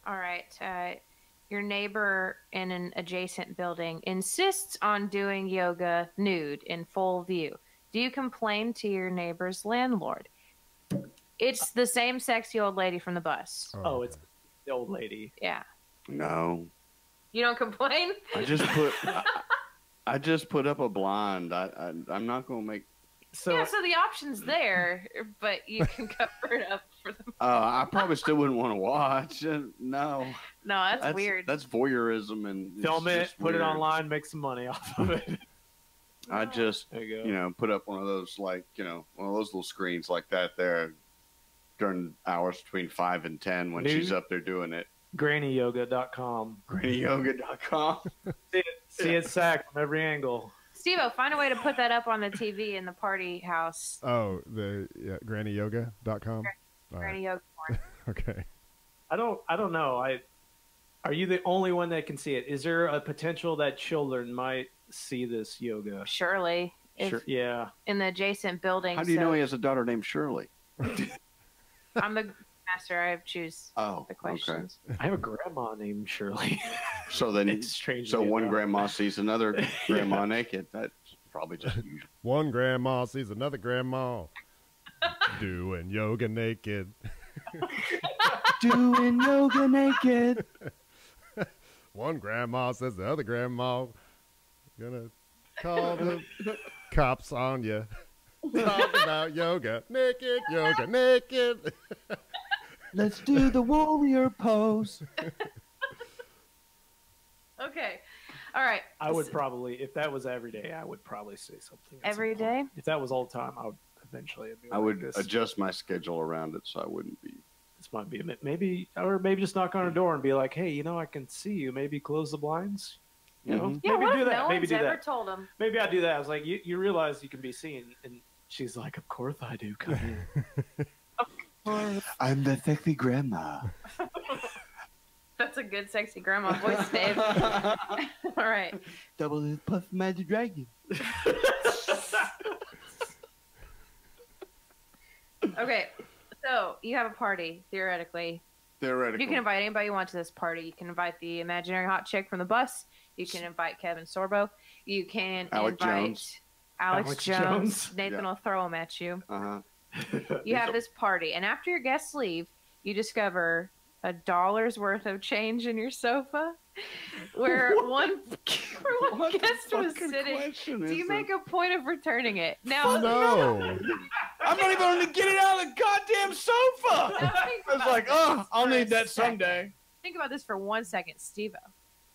All right. Your neighbor in an adjacent building insists on doing yoga nude in full view. Do you complain to your neighbor's landlord? It's the same sexy old lady from the bus. Oh, it's the old lady. Yeah. No. You don't complain? I just put up a blind. I'm not going to make. So the option's there, but you can cover it up for them. I probably still wouldn't want to watch. No, that's weird. That's voyeurism and film it, put it online, make some money off of it. I just put up one of those one of those little screens like that there during hours between 5 and 10 when she's up there doing it. GrannyYoga.com. GrannyYoga.com. See it sack from every angle. Steve-O, find a way to put that up on the TV in the party house. Oh, GrannyYoga.com? Granny Yoga porn. Okay. I don't know. Are you the only one that can see it? Is there a potential that children might see this yoga? Surely. Sure, yeah. In the adjacent building. How do you know he has a daughter named Shirley? I'm the master. I choose the questions. Okay. I have a grandma named Shirley. So then it's strange. So one grandma sees another grandma naked. That's probably just usual. One grandma sees another grandma doing yoga naked. Doing yoga naked. One grandma says the other grandma gonna call the cops on you. Talk about yoga naked, yoga naked. Let's do the warrior pose. Okay. All right. I would probably, if that was every day, I would probably say something. Every day? If that was all the time, I would eventually. I would adjust my schedule around it so I wouldn't be. This might be maybe just knock on a door and be like, hey, I can see you. Maybe close the blinds. Yeah, maybe what do if that. No maybe one's do ever that. told him. Maybe I do that. I was like, you realize you can be seen, and she's like, of course I do. Come here. I'm the sexy grandma. That's a good sexy grandma voice, Dave. All right. Double this Puff Magic Dragon. Okay, so you have a party, theoretically. Theoretically. You can invite anybody you want to this party. You can invite the imaginary hot chick from the bus. You can invite Kevin Sorbo. You can invite Alex Jones. Nathan will throw him at you. Uh-huh. You have this party, and after your guests leave, you discover $1 worth of change in your sofa, where one guest was sitting. Do you make a point of returning it? Now, no. I'm not even going to get it out of the goddamn sofa. Now think I was about like, oh, I'll need that someday. Think about this for 1 second, Steve-O.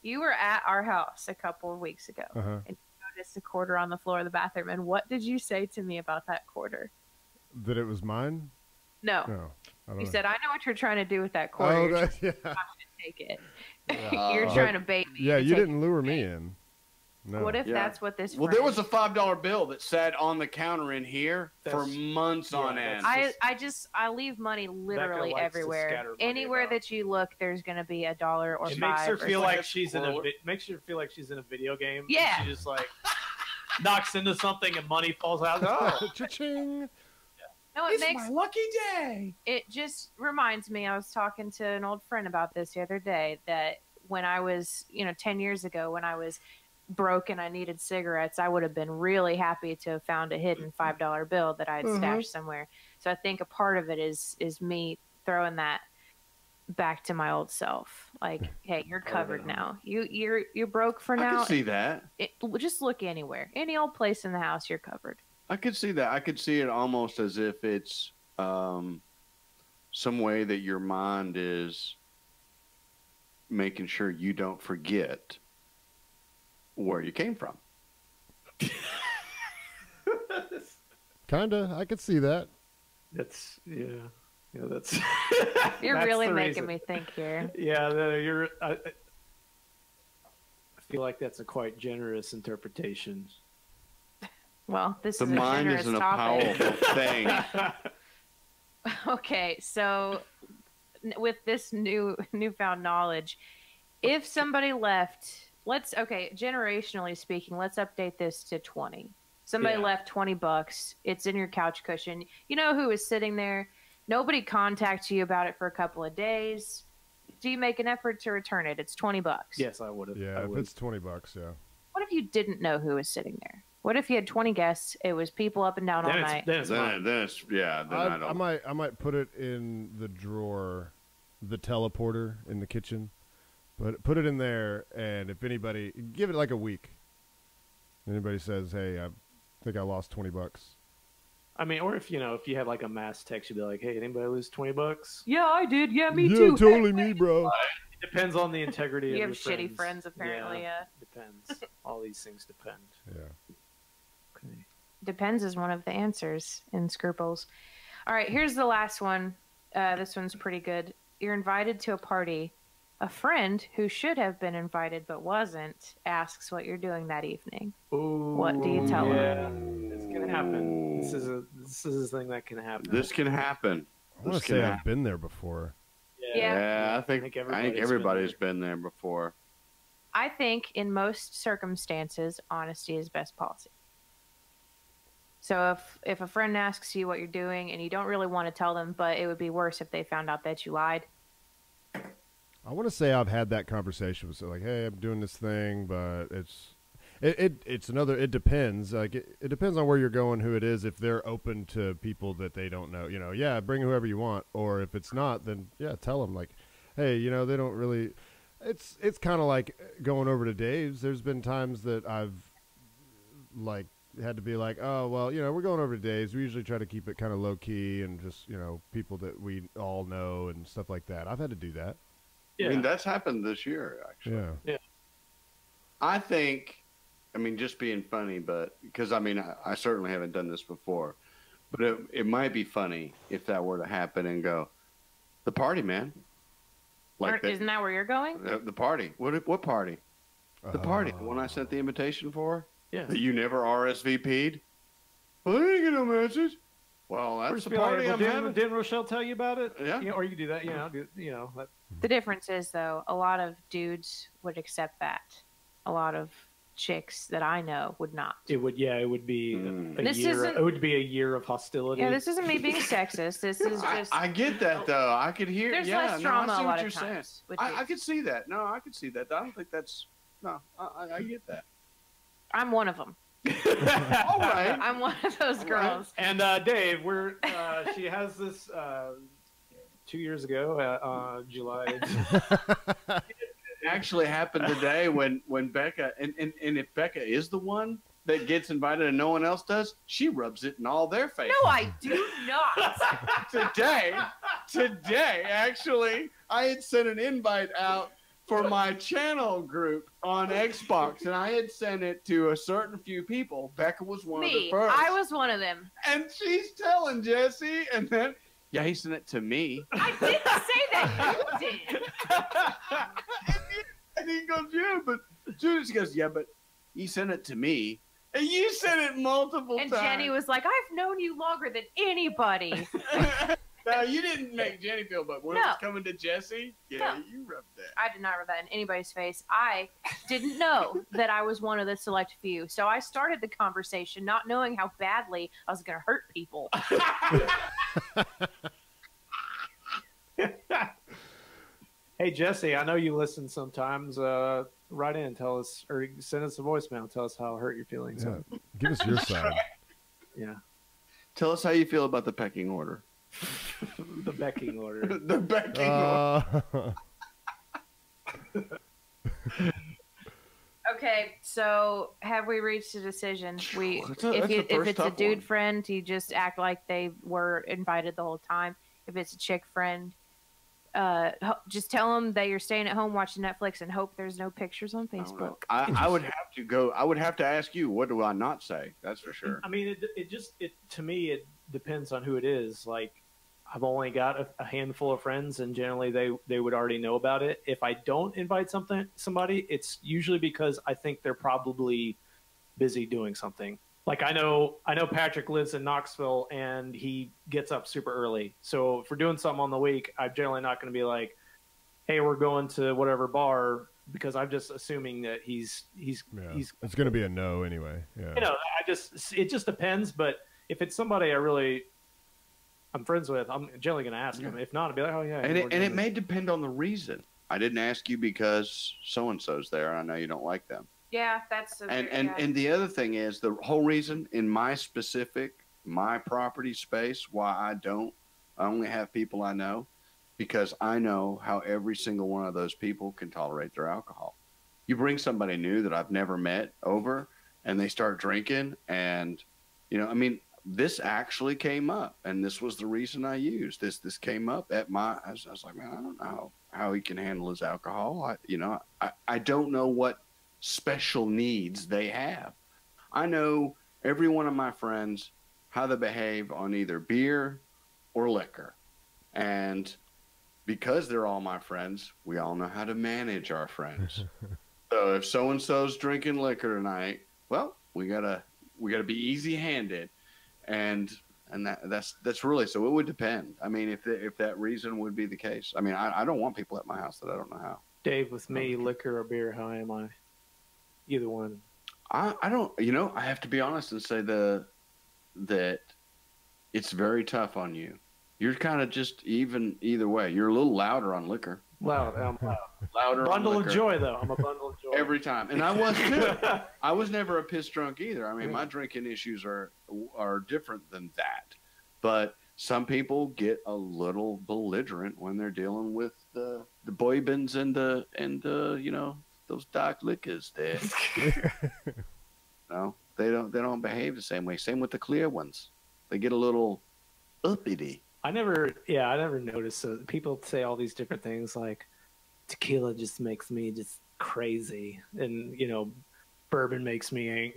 You were at our house a couple of weeks ago, and you noticed a quarter on the floor of the bathroom. And what did you say to me about that quarter? That it was mine? No. You said, I know what you're trying to do with that quarter. Oh, You're yeah. trying to take it. You're trying to bait me. Yeah, you didn't lure me in. No. What if that's what this? Well, there was a $5 bill that sat on the counter in here for months on end. I leave money literally everywhere. Anywhere that you look, there's gonna be $1 or $5. It makes her feel like she's in a video game. Yeah. She just like knocks into something and money falls out. Oh, cha-ching. No, it's my lucky day. It just reminds me. I was talking to an old friend about this the other day. That when I was, 10 years ago, when I was broke and I needed cigarettes, I would have been really happy to have found a hidden $5 bill that I had stashed somewhere. So I think a part of it is me throwing that back to my old self. Like, hey, you're covered now. You're broke for now. I can see that. Just look anywhere, any old place in the house, you're covered. I could see that. I could see it almost as if it's some way that your mind is making sure you don't forget where you came from. Kinda. I could see that. That's that's. You're really making me think here. Yeah, I feel like that's a quite generous interpretation. Well, this the is a mind generous isn't topic. a powerful thing. Okay, so with this newfound knowledge, if somebody left, generationally speaking, let's update this to 20. Somebody left $20. It's in your couch cushion. You know who is sitting there. Nobody contacts you about it for a couple of days. Do you make an effort to return it? It's $20. Yes, I would have. Yeah, if it's $20, yeah. What if you didn't know who was sitting there? What if you had 20 guests? It was people up and down all night. I might put it in the drawer, the teleporter in the kitchen. But put it in there, and if anybody, give it like a week. Anybody says, "Hey, I think I lost $20." I mean, or if you had like a mass text, you'd be like, "Hey, anybody lose $20?" Yeah, I did. Yeah, me yeah, too. Yeah, totally me, bro. It depends on the integrity of your your friends. You have shitty friends, apparently. Yeah. Depends. All these things depend. Yeah. Okay. Depends is one of the answers in Scruples. All right, here's the last one. This one's pretty good. You're invited to a party. A friend who should have been invited but wasn't asks what you're doing that evening. Ooh, what do you tell them? Yeah, it's gonna happen. This is a thing that can happen. This can happen. I want to say I've been there before. Yeah, I think everybody's been there before. I think in most circumstances, honesty is best policy. So if a friend asks you what you're doing and you don't really want to tell them, but it would be worse if they found out that you lied. I want to say I've had that conversation with like, hey, I'm doing this thing, but it depends. Like it depends on where you're going, who it is. If they're open to people that they don't know, yeah, bring whoever you want. Or if it's not, then yeah, tell them like, hey, they don't really. It's kind of like going over to Dave's. There's been times that I've like had to be like, oh well, we're going over to Dave's. We usually try to keep it kind of low key and just people that we all know and stuff like that. I've had to do that. Yeah. I mean, that's happened this year, actually. Yeah. I think, just being funny, but because, I certainly haven't done this before, but it might be funny if that were to happen and go, the party, man. Isn't that where you're going? The party. What party? The party. The one I sent the invitation for? Yeah. That you never RSVP'd? Well, I didn't get no message. Well, that's the party I'm having. Didn't Rochelle tell you about it? Yeah. Or you can do that, The difference is, though, a lot of dudes would accept that. A lot of chicks that I know would not. It would be a year. It would be a year of hostility. Yeah, this isn't me being sexist. This is just. I get that though. I could hear. There's less drama I see a what lot you're of saying. times. I could see that. No, I could see that. I don't think that's. No, I get that. I'm one of them. All right. I'm one of those girls. Right. And Dave, she has this 2 years ago, July. It actually happened today when Becca and if Becca is the one that gets invited and no one else does, she rubs it in all their faces. No, I do not. today, actually, I had sent an invite out for my channel group on Xbox, and I had sent it to a certain few people. Becca was one of the first. I was one of them. And she's telling Jesse, and then, yeah, he sent it to me. I didn't say that. You did. And he goes, yeah, but Judas goes, yeah, but he sent it to me. And you sent it multiple times. And Jenny was like, I've known you longer than anybody. No, you didn't make Jenny feel, but when it was coming to Jesse, yeah, you rubbed that. I did not rub that in anybody's face. I didn't know that I was one of the select few. So I started the conversation not knowing how badly I was going to hurt people. Hey, Jesse, I know you listen sometimes. Write in, tell us, or send us a voicemail. Tell us how hurt your feelings are. Give us your side. Yeah. Tell us how you feel about the pecking order. The becking order. The becking order. Okay, so have we reached a decision? If it's a dude friend, you just act like they were invited the whole time. If it's a chick friend, just tell them that you're staying at home watching Netflix and hope there's no pictures on Facebook. I would have to go. I would have to ask you, what do I not say? That's for sure. I mean, to me, it depends on who it is. Like, I've only got a handful of friends, and generally they would already know about it. If I don't invite somebody, it's usually because I think they're probably busy doing something. Like I know Patrick lives in Knoxville and he gets up super early. So if we're doing something on the week, I'm generally not going to be like, "Hey, we're going to whatever bar," because I'm just assuming that he's. It's going to be a no anyway. Yeah. You know, it just depends. But if it's somebody I'm friends with, I'm generally going to ask them. If not, I'll be like, "Oh yeah." And it may depend on the reason. I didn't ask you because so and so's there, and I know you don't like them. Yeah, that's and the other thing is the whole reason in my property space why I only have people I know, because I know how every single one of those people can tolerate their alcohol. You bring somebody new that I've never met over, and they start drinking, and this actually came up, and this was the reason I used this. This came up at I was like, man, I don't know how he can handle his alcohol. I don't know what special needs they have. I know every one of my friends, how they behave on either beer or liquor. And because they're all my friends, we all know how to manage our friends. So if so-and-so's drinking liquor tonight, well, we gotta be easy-handed. And that's really, so it would depend. I mean, if that reason would be the case. I mean, I don't want people at my house that I don't know how. Dave, with me, liquor or beer, how am I? Either one. I don't, I have to be honest and say that it's very tough on you. You're kind of just even either way. You're a little louder on liquor. Loud. I'm loud. Louder. Bundle of joy, though. I'm a bundle of joy. Every time. And I was too. I was never a piss drunk either. I mean, my drinking issues are different than that. But some people get a little belligerent when they're dealing with the boybins and those dark liquors there. No, they don't behave the same way. Same with the clear ones. They get a little uppity. I never noticed. So people say all these different things like tequila just makes me just crazy, and bourbon makes me,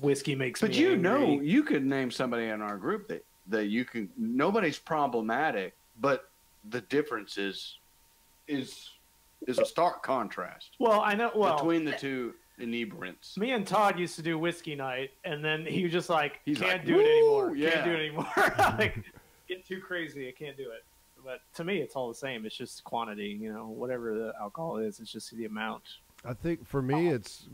whiskey makes me angry. You could name somebody in our group that you can. Nobody's problematic, but the difference is a stark contrast. Well, I know. Well, between the two inebriants. Me and Todd used to do whiskey night, and then he was just like, can't do it anymore. Like, get too crazy. I can't do it. But to me, it's all the same. It's just quantity. Whatever the alcohol is, it's just the amount. I think for me, it's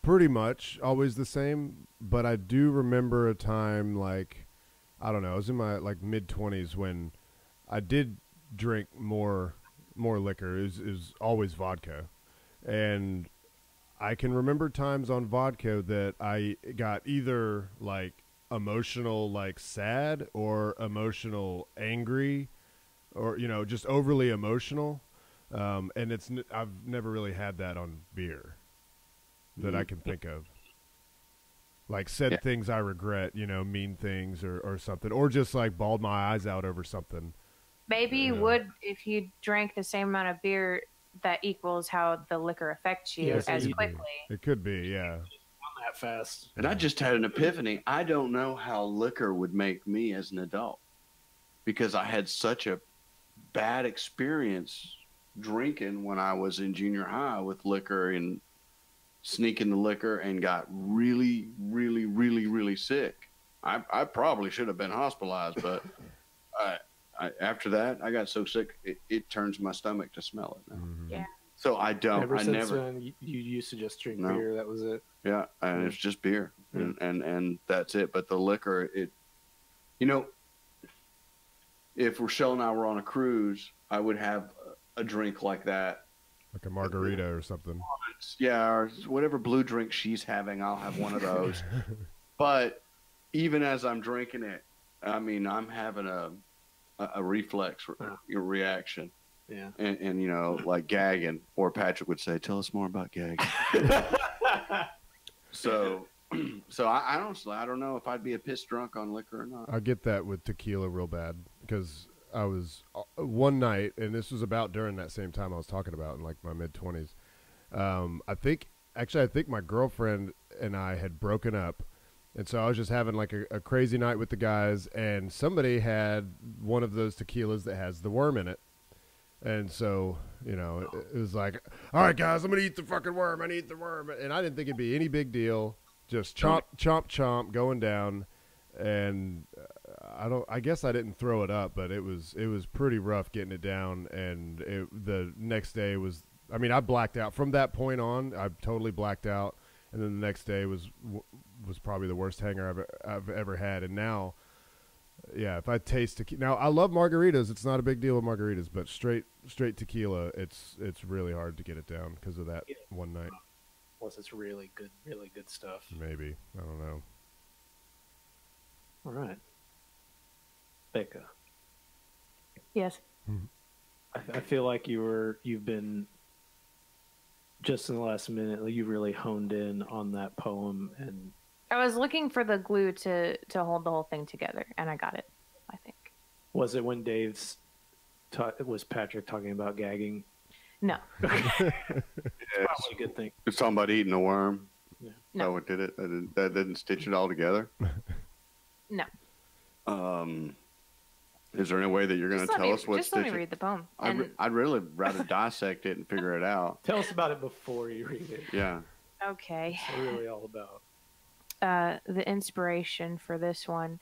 pretty much always the same. But I do remember a time, like, I don't know, I was in my mid-20s when I did drink more liquor. It was always vodka, and I can remember times on vodka that I got either emotional, sad, or emotional angry, or just overly emotional. And I've never really had that on beer that I can think of. Said things I regret, mean things or something, or just bawled my eyes out over something. Maybe you would if you drank the same amount of beer that equals how the liquor affects you Yes, as you- quickly. It could be, yeah. Not that fast. And I just had an epiphany. I don't know how liquor would make me as an adult because I had such a bad experience drinking when I was in junior high with liquor and sneaking the liquor and got really, really, really, really sick. I probably should have been hospitalized, but after that, I got so sick, it turns my stomach to smell it now. Mhm. Yeah. So I don't. Ever I since never. then, you used to just drink No. beer. That was it. Yeah, and it's just beer, and that's it. But the liquor, if Rochelle and I were on a cruise, I would have a drink like that. Like a margarita or something. Yeah, or whatever blue drink she's having, I'll have one of those. But even as I'm drinking it, I mean, I'm having a reflex reaction. Yeah. And like gagging, or Patrick would say, "Tell us more about gagging." So I honestly, I don't know if I'd be a piss drunk on liquor or not. I get that with tequila real bad because I was one night, and this was about during that same time I was talking about in like my mid-20s. I think my girlfriend and I had broken up, and so I was just having like a crazy night with the guys, and somebody had one of those tequilas that has the worm in it. And so, it was like, all right, guys, I'm going to eat the fucking worm. I need the worm. And I didn't think it'd be any big deal. Just chomp, chomp, chomp, going down. And I guess I didn't throw it up, but it was pretty rough getting it down. And the next day was, I blacked out. From that point on, I totally blacked out. And then the next day was probably the worst hanger I've ever had. And now, yeah, if I taste tequila, now I love margaritas. It's not a big deal with margaritas, but straight tequila, it's really hard to get it down because of that one night. Unless it's really good stuff. Maybe, I don't know. All right, Becca. Yes. I feel like you've been just in the last minute. You really honed in on that poem, and I was looking for the glue to hold the whole thing together, and I got it, I think. was it when was Patrick talking about gagging? No. Probably a good thing. It's talking about eating a worm. Yeah. No. That what did it? That didn't stitch it all together. No. Is there any way that you're going to tell us what Just let me stitch it? read the poem. I'd really rather dissect it and figure it out. Tell us about it before you read it. Yeah. Okay. What's it really all about? The inspiration for this one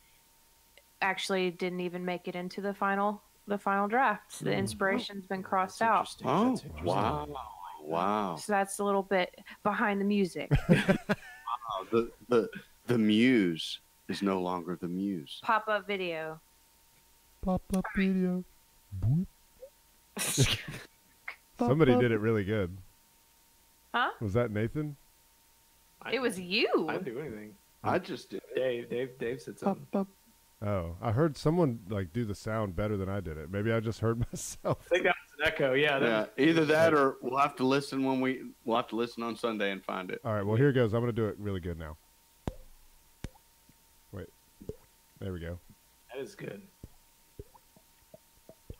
actually didn't even make it into the final draft. The inspiration's been crossed out. Interesting. Oh, That's interesting. wow. So that's a little bit behind the music. The muse is no longer the muse. Pop-up video. Pop-up video. Somebody did it really good. Huh? Was that Nathan? It was you. I didn't do anything. I just did. Dave said something. Oh, I heard someone like do the sound better than I did it. Maybe I just heard myself. I think that was an echo. Yeah. Yeah, either that or we'll have to listen we'll have to listen on Sunday and find it. All right, well, here goes. I'm going to do it really good now. Wait. There we go. That is good.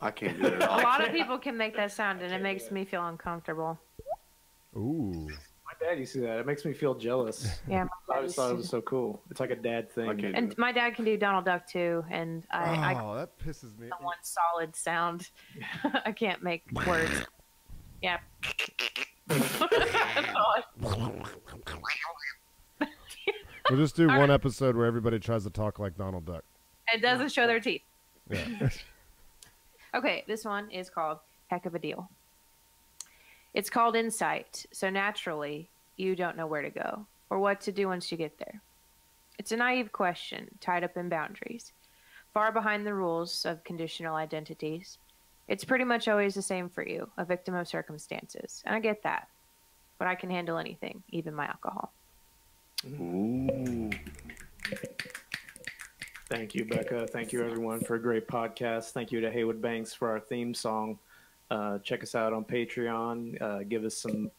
I can't do it at A all. lot of people can make that sound, and it makes me feel uncomfortable. Ooh. My dad used to do that. It makes me feel jealous. Yeah. I always thought it was so cool. It's like a dad thing. I can't do And it. my dad can do Donald Duck too, and I that pisses me. the one solid sound. I can't make words. Yeah. We'll just do All one right. episode where everybody tries to talk like Donald Duck. It doesn't show their teeth. Yeah. Okay, this one is called Heck of a Deal. It's called Insight, so naturally, you don't know where to go or what to do once you get there. It's a naive question tied up in boundaries, far behind the rules of conditional identities. It's pretty much always the same for you, a victim of circumstances, and I get that. But I can handle anything, even my alcohol. Ooh. Thank you, Becca. Thank you, everyone, for a great podcast. Thank you to Haywood Banks for our theme song. Check us out on Patreon. Give us some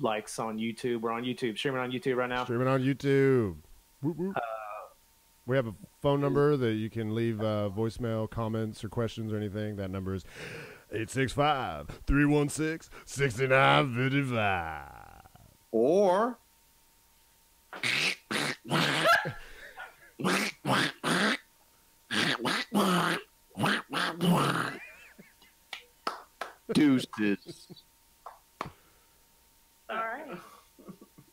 likes on YouTube. We're on YouTube. Streaming on YouTube right now. Streaming on YouTube. Whoop, whoop. We have a phone number that you can leave voicemail, comments, or questions or anything. That number is 865-316-6955. Or deuces.